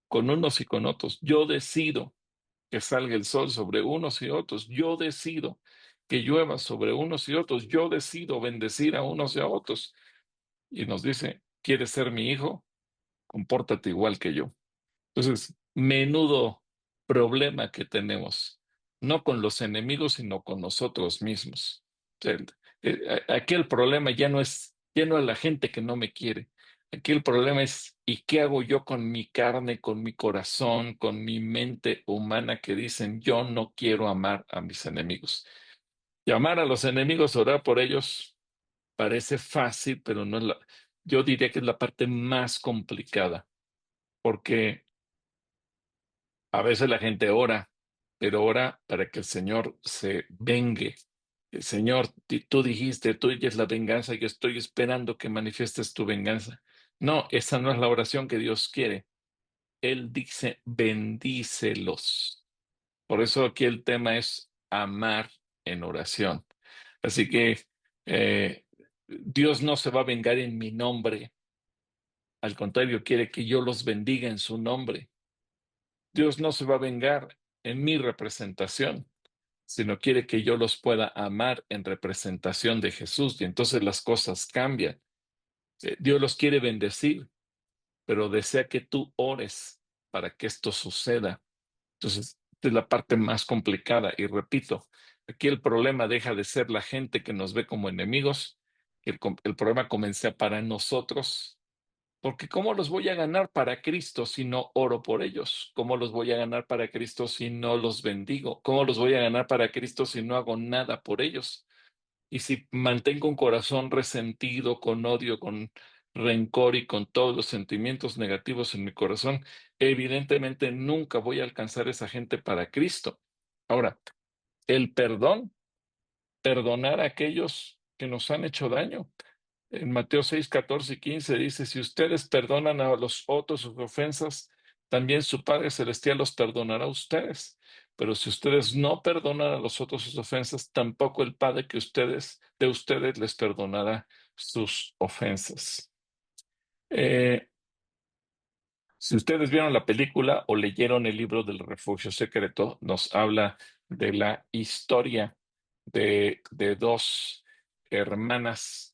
con unos y con otros. Yo decido que salga el sol sobre unos y otros. Yo decido que llueva sobre unos y otros. Yo decido bendecir a unos y a otros. Y nos dice, ¿quieres ser mi hijo? Compórtate igual que yo. Entonces, menudo problema que tenemos, no con los enemigos, sino con nosotros mismos. O sea, aquí el problema ya no es la gente que no me quiere. Aquí el problema es, ¿y qué hago yo con mi carne, con mi corazón, con mi mente humana que dicen, yo no quiero amar a mis enemigos? Y amar a los enemigos, orar por ellos, parece fácil, pero no es yo diría que es la parte más complicada, porque a veces la gente ora, pero ora para que el Señor se vengue. El Señor, tú dijiste, tuya es la venganza, yo estoy esperando que manifiestes tu venganza. No, esa no es la oración que Dios quiere. Él dice, bendícelos. Por eso aquí el tema es amar en oración. Así que Dios no se va a vengar en mi nombre. Al contrario, quiere que yo los bendiga en su nombre. Dios no se va a vengar en mi representación, sino quiere que yo los pueda amar en representación de Jesús. Y entonces las cosas cambian. Dios los quiere bendecir, pero desea que tú ores para que esto suceda. Entonces, esta es la parte más complicada. Y repito, aquí el problema deja de ser la gente que nos ve como enemigos. El problema comienza para nosotros. Porque ¿cómo los voy a ganar para Cristo si no oro por ellos? ¿Cómo los voy a ganar para Cristo si no los bendigo? ¿Cómo los voy a ganar para Cristo si no hago nada por ellos? Y si mantengo un corazón resentido, con odio, con rencor y con todos los sentimientos negativos en mi corazón, evidentemente nunca voy a alcanzar a esa gente para Cristo. Ahora, el perdón, perdonar a aquellos que nos han hecho daño. En Mateo 6, 14 y 15 dice, si ustedes perdonan a los otros sus ofensas, también su Padre Celestial los perdonará a ustedes. Pero si ustedes no perdonan a los otros sus ofensas, tampoco el Padre de ustedes les perdonará sus ofensas. Si ustedes vieron la película o leyeron el libro del Refugio Secreto, nos habla de la historia de dos hermanas,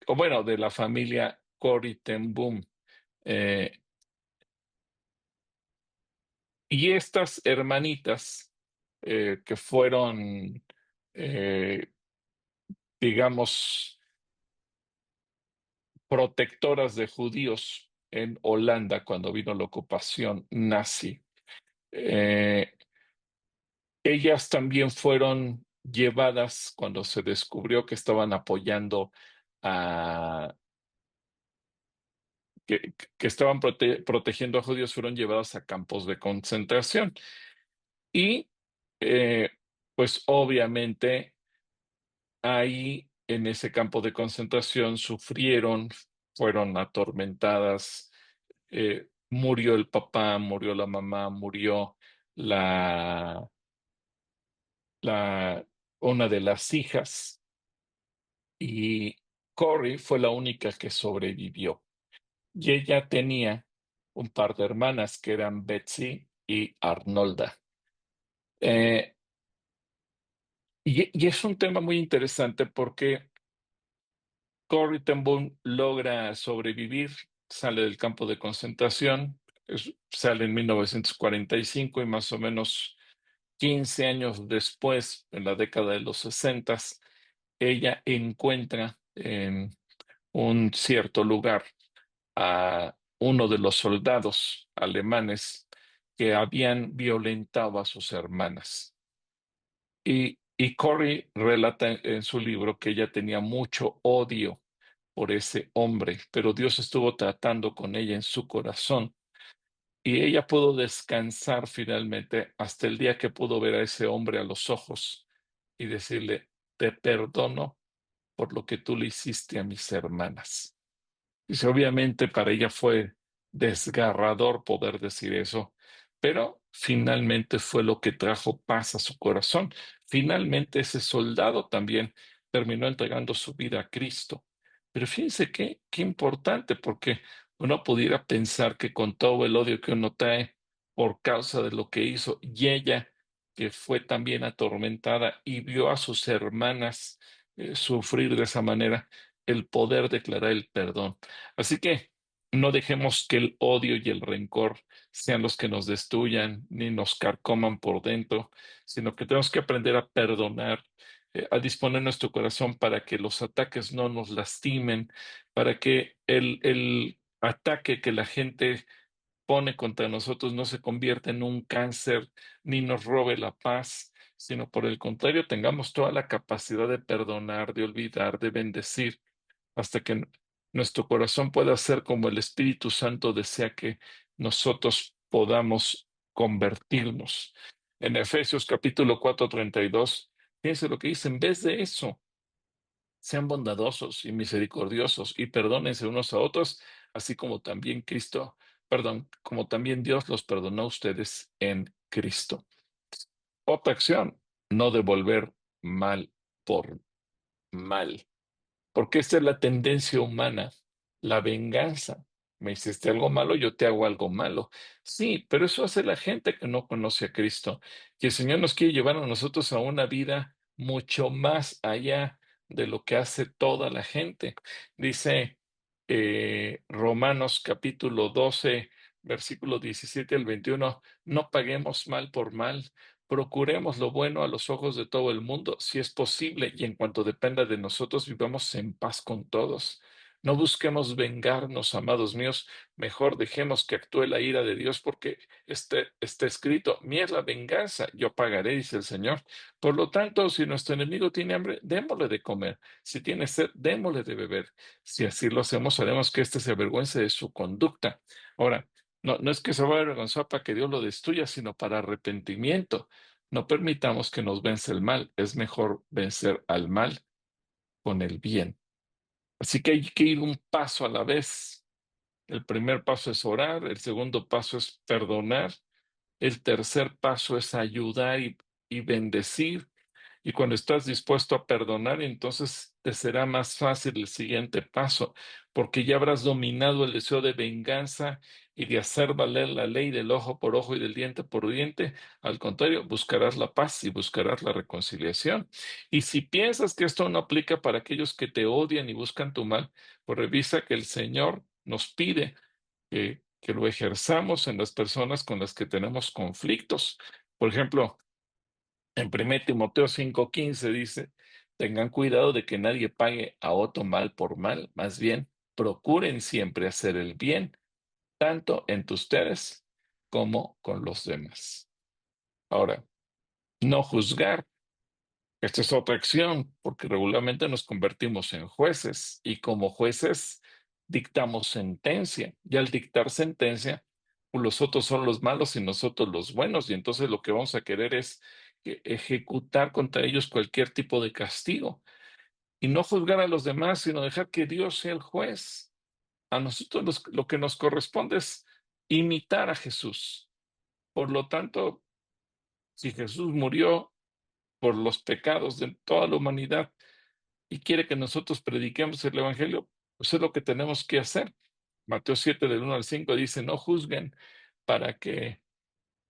o bueno, de la familia Corrie ten Boom. Y estas hermanitas que fueron, digamos, protectoras de judíos en Holanda cuando vino la ocupación nazi, ellas también fueron llevadas cuando se descubrió que estaban apoyando a que estaban protegiendo a judíos, fueron llevadas a campos de concentración. Y pues obviamente ahí en ese campo de concentración sufrieron, fueron atormentadas, murió el papá, murió la mamá, murió una de las hijas, y Corrie fue la única que sobrevivió. Y ella tenía un par de hermanas que eran Betsy y Arnolda. Y es un tema muy interesante porque Corrie ten Boom logra sobrevivir, sale del campo de concentración, sale en 1945 y más o menos 15 años después, en la década de los 60, ella encuentra en un cierto lugar a uno de los soldados alemanes que habían violentado a sus hermanas. Y Corrie relata en su libro que ella tenía mucho odio por ese hombre, pero Dios estuvo tratando con ella en su corazón y ella pudo descansar finalmente hasta el día que pudo ver a ese hombre a los ojos y decirle, te perdono por lo que tú le hiciste a mis hermanas. Y obviamente para ella fue desgarrador poder decir eso, pero finalmente fue lo que trajo paz a su corazón. Finalmente ese soldado también terminó entregando su vida a Cristo. Pero fíjense qué importante, porque uno pudiera pensar que con todo el odio que uno trae por causa de lo que hizo, y ella, que fue también atormentada y vio a sus hermanas sufrir de esa manera, el poder declarar el perdón. Así que no dejemos que el odio y el rencor sean los que nos destruyan ni nos carcoman por dentro, sino que tenemos que aprender a perdonar, a disponer nuestro corazón para que los ataques no nos lastimen, para que el ataque que la gente pone contra nosotros no se convierta en un cáncer ni nos robe la paz, sino por el contrario, tengamos toda la capacidad de perdonar, de olvidar, de bendecir hasta que nuestro corazón pueda ser como el Espíritu Santo desea que nosotros podamos convertirnos. En Efesios capítulo 4:32, fíjense lo que dice, en vez de eso, sean bondadosos y misericordiosos y perdónense unos a otros, así como también como también Dios los perdonó a ustedes en Cristo. Otra acción, no devolver mal por mal. Porque esta es la tendencia humana, la venganza. Me hiciste algo malo, yo te hago algo malo. Sí, pero eso hace la gente que no conoce a Cristo. Que el Señor nos quiere llevar a nosotros a una vida mucho más allá de lo que hace toda la gente. Dice Romanos capítulo 12, versículo 17 al 21, no paguemos mal por mal. Procuremos lo bueno a los ojos de todo el mundo, si es posible, y en cuanto dependa de nosotros, vivamos en paz con todos. No busquemos amados míos, mejor dejemos que actúe la ira de Dios, porque está escrito, mía es la venganza, yo pagaré, dice el Señor. Por lo tanto, si nuestro enemigo tiene hambre, démosle de comer. Si tiene sed, démosle de beber. Si así lo hacemos, haremos que éste se avergüence de su conducta. Ahora, no es que se vaya a avergonzar para que Dios lo destruya, sino para arrepentimiento. No permitamos que nos vence el mal. Es mejor vencer al mal con el bien. Así que hay que ir un paso a la vez. El primer paso es orar, el segundo paso es perdonar, el tercer paso es ayudar y bendecir. Y cuando estás dispuesto a perdonar, entonces te será más fácil el siguiente paso, porque ya habrás dominado el deseo de venganza y de hacer valer la ley del ojo por ojo y del diente por diente. Al contrario, buscarás la paz y buscarás la reconciliación. Y si piensas que esto no aplica para aquellos que te odian y buscan tu mal, pues revisa que el Señor nos pide que lo ejerzamos en las personas con las que tenemos conflictos. Por ejemplo, en 1 Timoteo 5:15 dice, tengan cuidado de que nadie pague a otro mal por mal, más bien procuren siempre hacer el bien, tanto entre ustedes como con los demás. Ahora, no juzgar. Esta es otra acción, porque regularmente nos convertimos en jueces y como jueces dictamos sentencia. Y al dictar sentencia, pues los otros son los malos y nosotros los buenos. Y entonces lo que vamos a querer es ejecutar contra ellos cualquier tipo de castigo. Y no juzgar a los demás, sino dejar que Dios sea el juez. A nosotros lo que nos corresponde es imitar a Jesús. Por lo tanto, si Jesús murió por los pecados de toda la humanidad y quiere que nosotros prediquemos el Evangelio, pues es lo que tenemos que hacer. Mateo 7, del 1 al 5 dice, no juzguen para que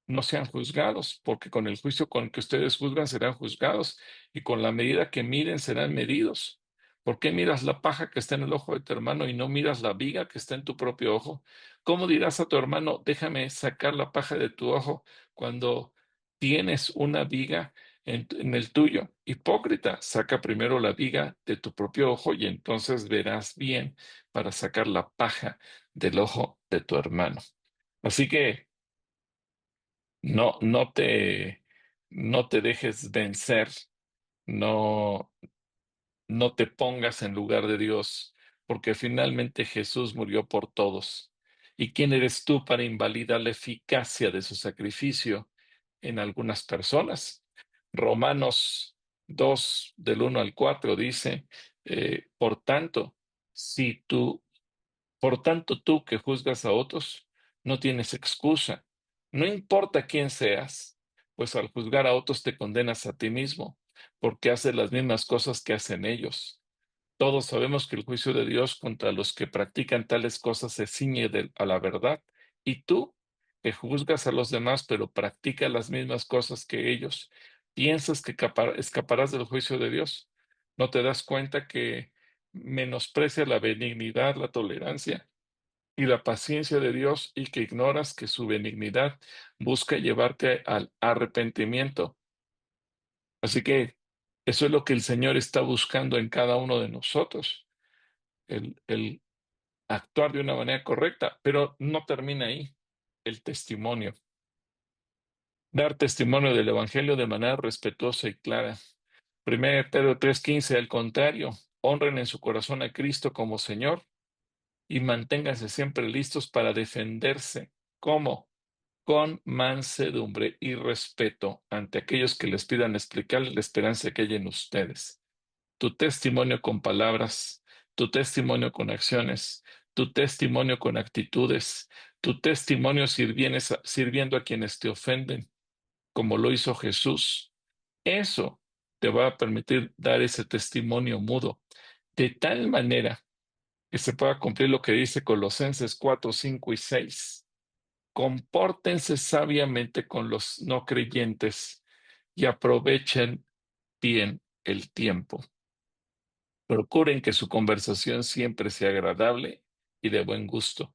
no sean juzgados, porque con el juicio con que ustedes juzgan serán juzgados y con la medida que miren serán medidos. ¿Por qué miras la paja que está en el ojo de tu hermano y no miras la viga que está en tu propio ojo? ¿Cómo dirás a tu hermano, déjame sacar la paja de tu ojo cuando tienes una viga en el tuyo. Hipócrita, saca primero la viga de tu propio ojo y entonces verás bien para sacar la paja del ojo de tu hermano. Así que no, no te dejes vencer, no, no te pongas en lugar de Dios, porque finalmente Jesús murió por todos. ¿Y quién eres tú para invalidar la eficacia de su sacrificio en algunas personas? Romanos 2, del 1 al 4 dice, por tanto, si tú por tanto, tú que juzgas a otros, no tienes excusa. No importa quién seas, pues al juzgar a otros te condenas a ti mismo, porque haces las mismas cosas que hacen ellos. Todos sabemos que el juicio de Dios contra los que practican tales cosas se ciñe a la verdad. Y tú, que juzgas a los demás, pero practicas las mismas cosas que ellos, ¿piensas que escaparás del juicio de Dios? ¿No te das cuenta que menosprecias la benignidad, la tolerancia y la paciencia de Dios y que ignoras que su benignidad busca llevarte al arrepentimiento? Así que eso es lo que el Señor está buscando en cada uno de nosotros, el actuar de una manera correcta, pero no termina ahí. El testimonio. Dar testimonio del Evangelio de manera respetuosa y clara. 1 Pedro 3:15, al contrario, honren en su corazón a Cristo como Señor y manténganse siempre listos para defenderse. ¿Cómo? Con mansedumbre y respeto ante aquellos que les pidan explicarles la esperanza que hay en ustedes. Tu testimonio con palabras, tu testimonio con acciones, tu testimonio con actitudes, tu testimonio sirviendo a quienes te ofenden, como lo hizo Jesús. Eso te va a permitir dar ese testimonio mudo, de tal manera que se pueda cumplir lo que dice Colosenses 4, 5 y 6. Compórtense sabiamente con los no creyentes y aprovechen bien el tiempo. Procuren que su conversación siempre sea agradable y de buen gusto,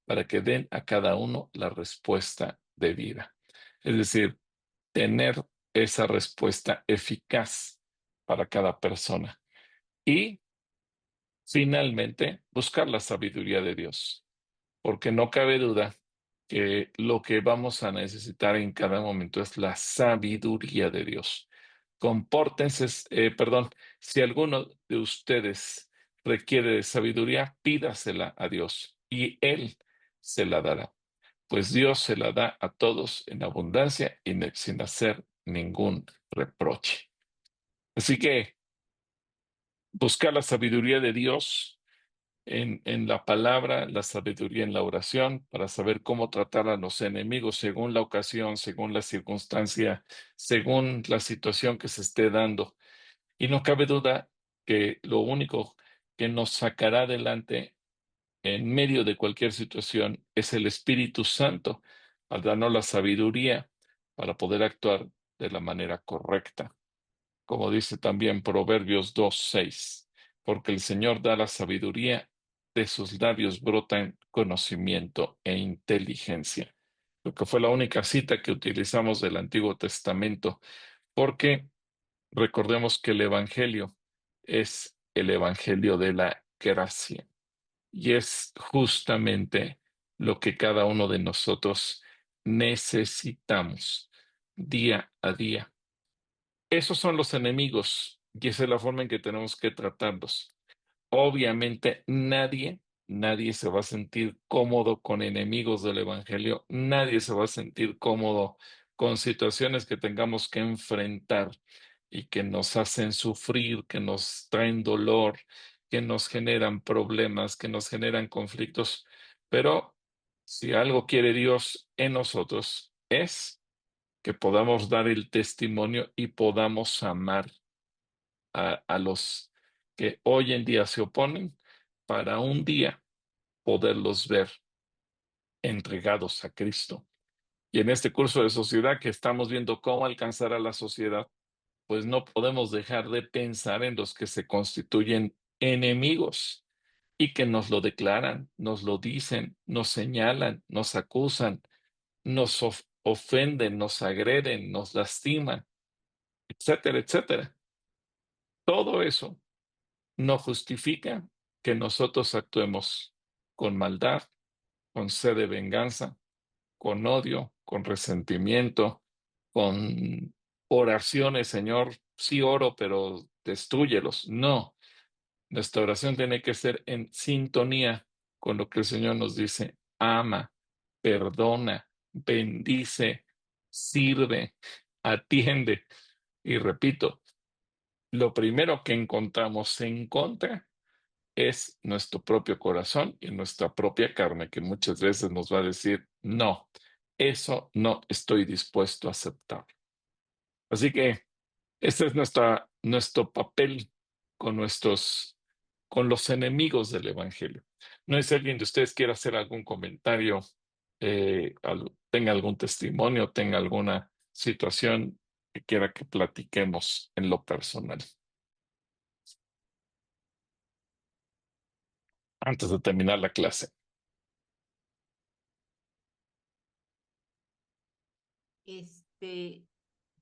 para que den a cada uno la respuesta debida. Es decir, tener esa respuesta eficaz para cada persona. Y finalmente, buscar la sabiduría de Dios, porque no cabe duda que lo que vamos a necesitar en cada momento es la sabiduría de Dios. Compórtense, si alguno de ustedes requiere de sabiduría, pídasela a Dios y Él se la dará, pues Dios se la da a todos en abundancia y sin hacer ningún reproche. Así que buscar la sabiduría de Dios en la palabra, la sabiduría en la oración, para saber cómo tratar a los enemigos según la ocasión, según la circunstancia, según la situación que se esté dando. Y no cabe duda que lo único que nos sacará adelante en medio de cualquier situación es el Espíritu Santo, al darnos la sabiduría para poder actuar de la manera correcta. Como dice también Proverbios 2:6, porque el Señor da la sabiduría, de sus labios brotan conocimiento e inteligencia. Lo que fue la única cita que utilizamos del Antiguo Testamento, porque recordemos que el Evangelio es el Evangelio de la gracia y es justamente lo que cada uno de nosotros necesitamos día a día. Esos son los enemigos y esa es la forma en que tenemos que tratarlos. Obviamente nadie se va a sentir cómodo con enemigos del Evangelio, nadie se va a sentir cómodo con situaciones que tengamos que enfrentar y que nos hacen sufrir, que nos traen dolor, que nos generan problemas, que nos generan conflictos. Pero si algo quiere Dios en nosotros es que podamos dar el testimonio y podamos amar a los que hoy en día se oponen, para un día poderlos ver entregados a Cristo. Y en este curso de sociedad que estamos viendo cómo alcanzar a la sociedad, pues no podemos dejar de pensar en los que se constituyen enemigos y que nos lo declaran, nos lo dicen, nos señalan, nos acusan, nos ofenden, nos agreden, nos lastiman. etcétera, etcétera. Todo eso no justifica que nosotros actuemos con maldad, con sed de venganza, con odio, con resentimiento, con oraciones, Señor, sí oro, pero destrúyelos. No, nuestra oración tiene que ser en sintonía con lo que el Señor nos dice. Ama, perdona, bendice, sirve, atiende. Y repito, lo primero que encontramos en contra es nuestro propio corazón y nuestra propia carne, que muchas veces nos va a decir, no, eso no estoy dispuesto a aceptar. Así que este es nuestro papel con con los enemigos del Evangelio. No sé si alguien de ustedes quiere hacer algún comentario, tenga algún testimonio, tenga alguna situación que quiera que platiquemos en lo personal. Antes de terminar la clase.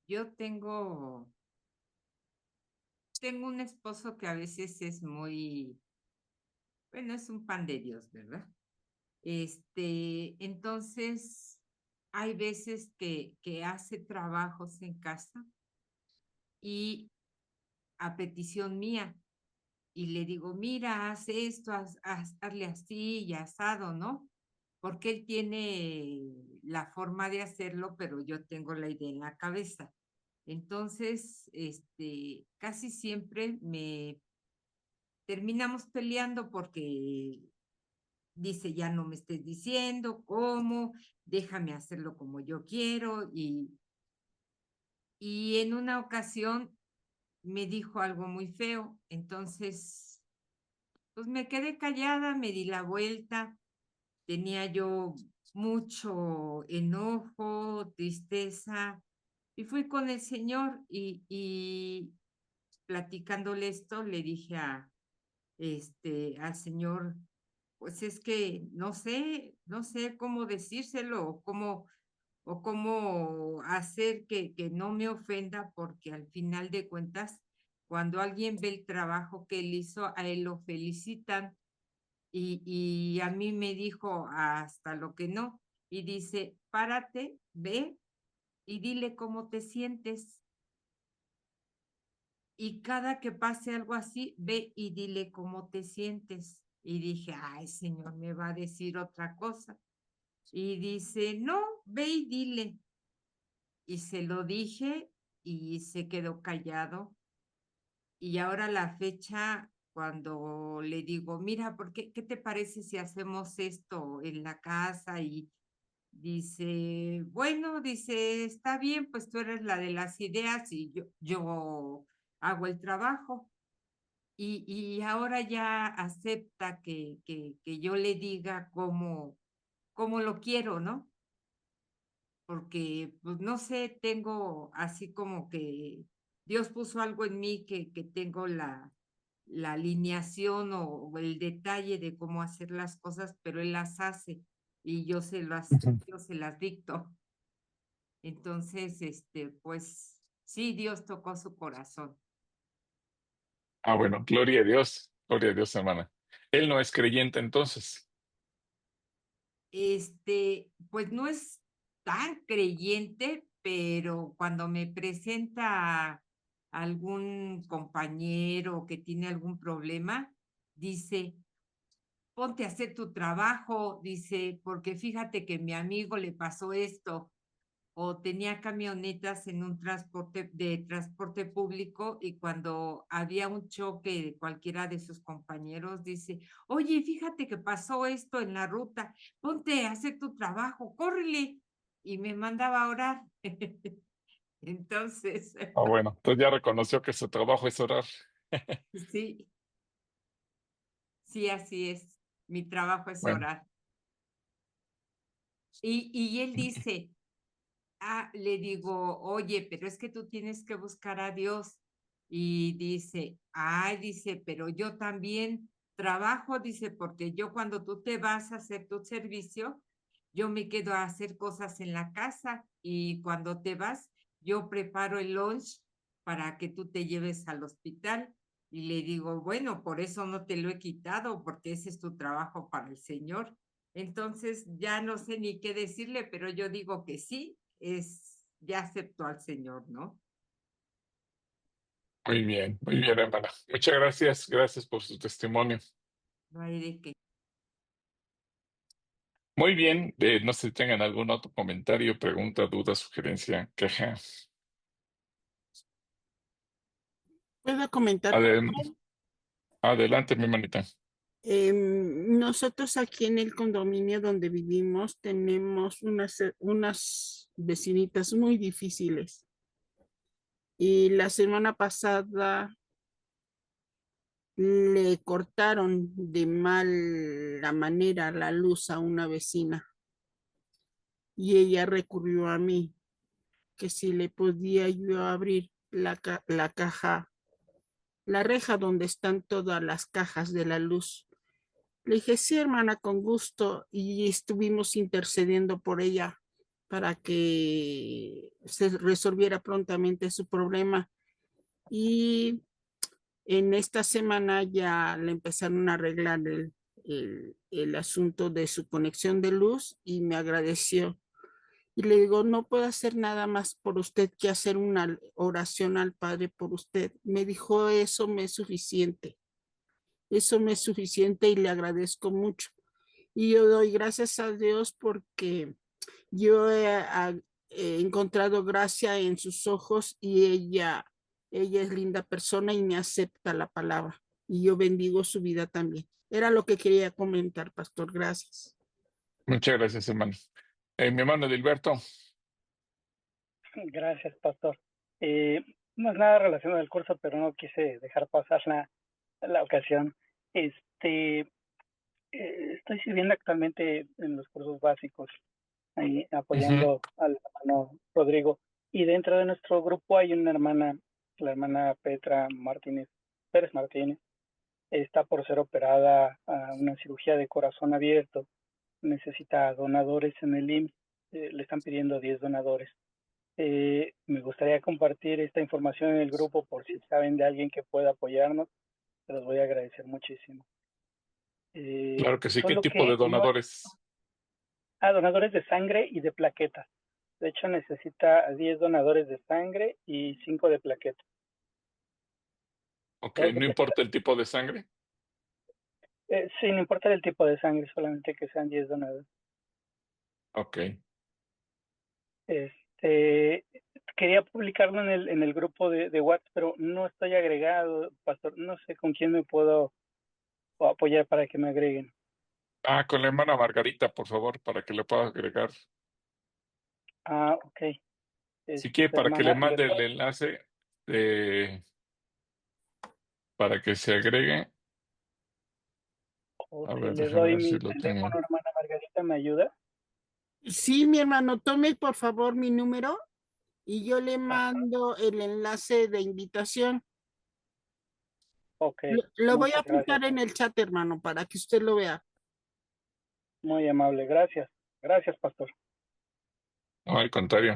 Yo tengo un esposo que a veces es muy, bueno, es un pan de Dios, ¿verdad? Entonces, hay veces que hace trabajos en casa y a petición mía, y le digo, mira, haz esto, hazle así y asado, ¿no? Porque él tiene la forma de hacerlo, pero yo tengo la idea en la cabeza. Entonces, casi siempre me terminamos peleando porque dice, ya no me estés diciendo cómo, déjame hacerlo como yo quiero. Y en una ocasión me dijo algo muy feo, entonces, pues me quedé callada, me di la vuelta, tenía yo mucho enojo, tristeza, y fui con el Señor y platicándole esto, le dije al Señor, pues es que no sé cómo decírselo o cómo hacer que no me ofenda, porque al final de cuentas, cuando alguien ve el trabajo que él hizo, a él lo felicitan y a mí me dijo hasta lo que no, y dice, párate, ve y dile cómo te sientes. Y cada que pase algo así, ve y dile cómo te sientes. Y dije, ay, Señor, me va a decir otra cosa. Y dice, no, ve y dile. Y se lo dije y se quedó callado. Y ahora la fecha, cuando le digo, mira, ¿qué te parece si hacemos esto en la casa? Y dice, bueno, dice, está bien, pues tú eres la de las ideas y yo hago el trabajo. Y ahora ya acepta que yo le diga cómo lo quiero, ¿no? Porque, pues no sé, tengo así como que Dios puso algo en mí que tengo la alineación o el detalle de cómo hacer las cosas, pero Él las hace y yo se las dicto. Entonces, pues sí, Dios tocó su corazón. Ah, bueno, gloria a Dios, hermana. Él no es creyente entonces. Pues no es tan creyente, pero cuando me presenta algún compañero que tiene algún problema, dice, ponte a hacer tu trabajo, dice, porque fíjate que mi amigo le pasó esto, o tenía camionetas en un transporte público y cuando había un choque de cualquiera de sus compañeros, dice, oye, fíjate que pasó esto en la ruta, ponte a hacer tu trabajo, córrele. Y me mandaba a orar. Entonces, Ah, bueno, entonces ya reconoció que su trabajo es orar. sí, sí, así es. Mi trabajo es Bueno, orar. Y él dice, le digo, oye, pero es que tú tienes que buscar a Dios. Y dice, dice, pero yo también trabajo, dice, porque yo cuando tú te vas a hacer tu servicio, yo me quedo a hacer cosas en la casa y cuando te vas, yo preparo el lunch para que tú te lleves al hospital. Y le digo, bueno, por eso no te lo he quitado, porque ese es tu trabajo para el Señor. Entonces ya no sé ni qué decirle, pero yo digo que sí, ya aceptó al Señor, ¿no? Muy bien, hermana. Muchas gracias. Gracias por su testimonio. No hay de qué. Muy bien. No sé si tengan algún otro comentario, pregunta, duda, sugerencia, queja. ¿Puedo comentar? Adelante, mi hermanita. Nosotros aquí en el condominio donde vivimos tenemos unas vecinitas muy difíciles. Y la semana pasada le cortaron de mala manera la luz a una vecina y ella recurrió a mí, que si le podía yo abrir la caja, la reja donde están todas las cajas de la luz. Le dije, sí, hermana, con gusto, y estuvimos intercediendo por ella para que se resolviera prontamente su problema. Y en esta semana ya le empezaron a arreglar el asunto de su conexión de luz y me agradeció. Y le digo, no puedo hacer nada más por usted que hacer una oración al Padre por usted. Me dijo, eso me es suficiente. Eso me es suficiente y le agradezco mucho. Y yo doy gracias a Dios porque yo he encontrado gracia en sus ojos y ella es linda persona y me acepta la palabra. Y yo bendigo su vida también. Era lo que quería comentar, pastor. Gracias. Muchas gracias, hermano. Mi hermano Edilberto. Gracias, pastor. No es nada relacionado al curso, pero no quise dejar pasar la ocasión. Estoy sirviendo actualmente en los cursos básicos, ahí apoyando al hermano Rodrigo. Y dentro de nuestro grupo hay una hermana, la hermana Petra Martínez, Pérez Martínez. Está por ser operada a una cirugía de corazón abierto. Necesita donadores en el IMSS. Le están pidiendo 10 donadores. Me gustaría compartir esta información en el grupo por si saben de alguien que pueda apoyarnos. Se los voy a agradecer muchísimo. Claro que sí. ¿Qué Solo tipo de que donadores? donadores de sangre y de plaquetas. De hecho, necesita 10 donadores de sangre y 5 de plaquetas. Ok, ¿no importa el tipo de sangre? Sí, no importa el tipo de sangre, solamente que sean 10 donadores. Ok. Quería publicarlo en el grupo de WhatsApp, pero no estoy agregado, pastor. No sé con quién me puedo apoyar para que me agreguen. Con la hermana Margarita, por favor, para que le pueda agregar. Ok. Si quiere, para que le Hermana, mande el enlace para que se agregue. A si ver, le déjame doy ver si mi lo teléfono, tengo. hermana Margarita, ¿me ayuda? Sí, mi hermano, tome por favor mi número y yo le mando el enlace de invitación. Ok. Lo voy a Muchas gracias. apuntar en el chat, hermano, para que usted lo vea. Muy amable, gracias. Gracias, pastor. No, al contrario.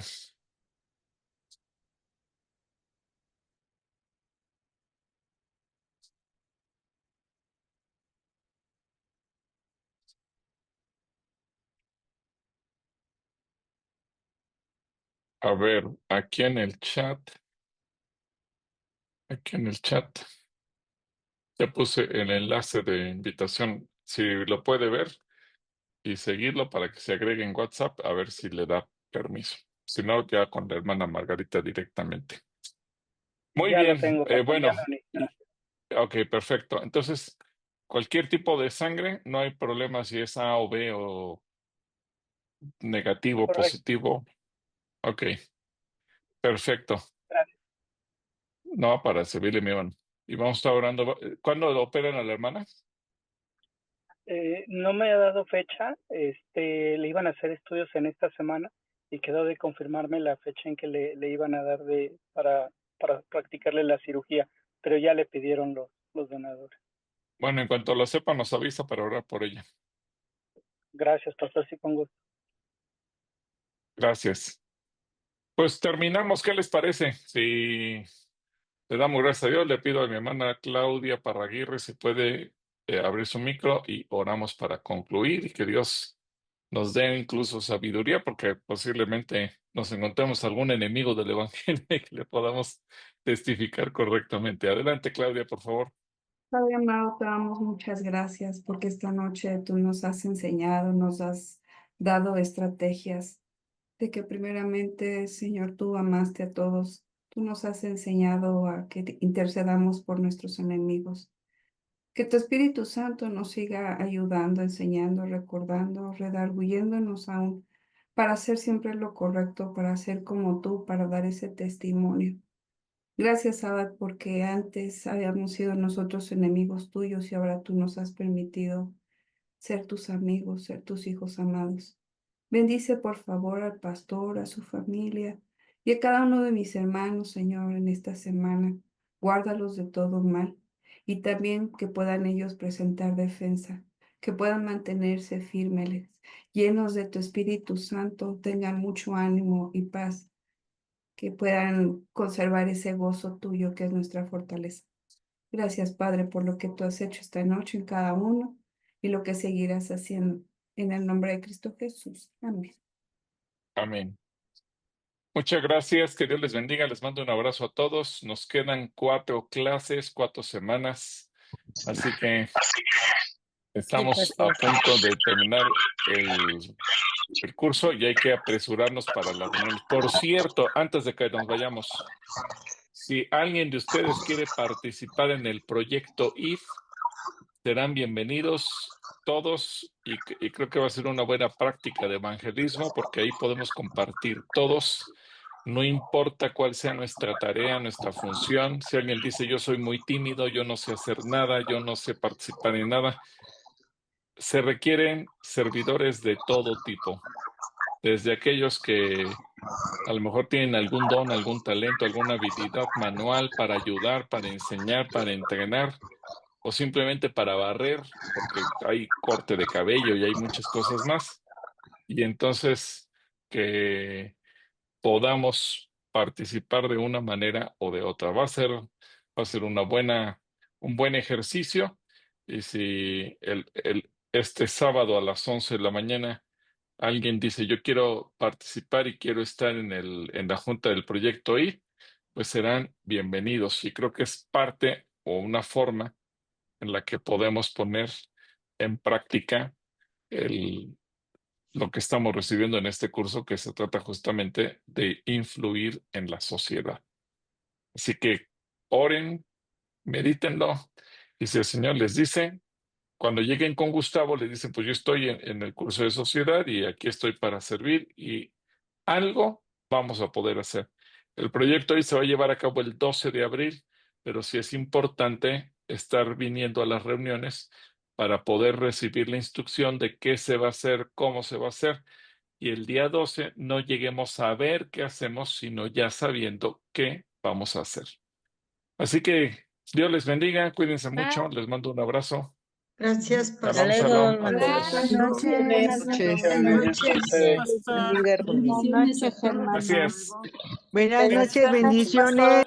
A ver, aquí en el chat. Ya puse el enlace de invitación. Si lo puede ver y seguirlo para que se agregue en WhatsApp, a ver si le da permiso. Si no, ya con la hermana Margarita directamente. Muy Ya lo bien. tengo, pastor, Bueno, ya lo uní. ok, perfecto. Entonces, cualquier tipo de sangre, no hay problema si es A o B o negativo, Correcto. positivo. Ok, perfecto. Gracias. No, para servirle, mi hermano. Y vamos a estar orando. ¿Cuándo operan a la hermana? No me ha dado fecha. Le iban a hacer estudios en esta semana y quedó de confirmarme la fecha en que le iban a dar para practicarle la cirugía, pero ya le pidieron los donadores. Bueno, en cuanto lo sepa, nos avisa para orar por ella. Gracias, pastor, sí, con gusto. Gracias. Pues terminamos. ¿Qué les parece? Si Le damos gracias a Dios. Le pido a mi hermana Claudia Parraguirre si puede abrir su micro y oramos para concluir y que Dios nos dé incluso sabiduría, porque posiblemente nos encontremos algún enemigo del Evangelio y que le podamos testificar correctamente. Adelante, Claudia, por favor. Padre amado, te damos muchas gracias porque esta noche tú nos has enseñado, nos has dado estrategias de que primeramente, Señor, tú amaste a todos. Tú nos has enseñado a que intercedamos por nuestros enemigos. Que tu Espíritu Santo nos siga ayudando, enseñando, recordando, redarguyéndonos aún para hacer siempre lo correcto, para ser como tú, para dar ese testimonio. Gracias, Abba, porque antes habíamos sido nosotros enemigos tuyos y ahora tú nos has permitido ser tus amigos, ser tus hijos amados. Bendice, por favor, al pastor, a su familia y a cada uno de mis hermanos, Señor, en esta semana. Guárdalos de todo mal y también que puedan ellos presentar defensa, que puedan mantenerse firmes, llenos de tu Espíritu Santo, tengan mucho ánimo y paz, que puedan conservar ese gozo tuyo que es nuestra fortaleza. Gracias, Padre, por lo que tú has hecho esta noche en cada uno y lo que seguirás haciendo. En el nombre de Cristo Jesús. Amén. Amén. Muchas gracias, que Dios les bendiga, les mando un abrazo a todos. Nos quedan 4 clases, 4 semanas, así que estamos a punto de terminar el curso y hay que apresurarnos para la reunión. Por cierto, antes de que nos vayamos, si alguien de ustedes quiere participar en el proyecto IF, serán bienvenidos todos y creo que va a ser una buena práctica de evangelismo porque ahí podemos compartir todos, no importa cuál sea nuestra tarea, nuestra función. Si alguien dice yo soy muy tímido, yo no sé hacer nada, yo no sé participar en nada, se requieren servidores de todo tipo, desde aquellos que a lo mejor tienen algún don, algún talento, alguna habilidad manual para ayudar, para enseñar, para entrenar, o simplemente para barrer, porque hay corte de cabello y hay muchas cosas más. Y entonces que podamos participar de una manera o de otra. Va a ser un buen ejercicio. Y si este sábado a las 11 de la mañana alguien dice yo quiero participar y quiero estar en la junta del proyecto I, pues serán bienvenidos. Y creo que es parte o una forma en la que podemos poner en práctica lo que estamos recibiendo en este curso, que se trata justamente de influir en la sociedad. Así que oren, medítenlo, y si el Señor les dice, cuando lleguen con Gustavo, le dicen, pues yo estoy en el curso de sociedad y aquí estoy para servir, y algo vamos a poder hacer. El proyecto hoy se va a llevar a cabo el 12 de abril, pero sí es importante estar viniendo a las reuniones para poder recibir la instrucción de qué se va a hacer, cómo se va a hacer, y el día 12 no lleguemos a ver qué hacemos, sino ya sabiendo qué vamos a hacer. Así que Dios les bendiga, cuídense mucho, les mando un abrazo. Gracias, Shalom, Pastor. shalom. Buenas noches. Bendiga, hermanos. Bendiciones a Germán. Así es. Buenas noches, bendiciones.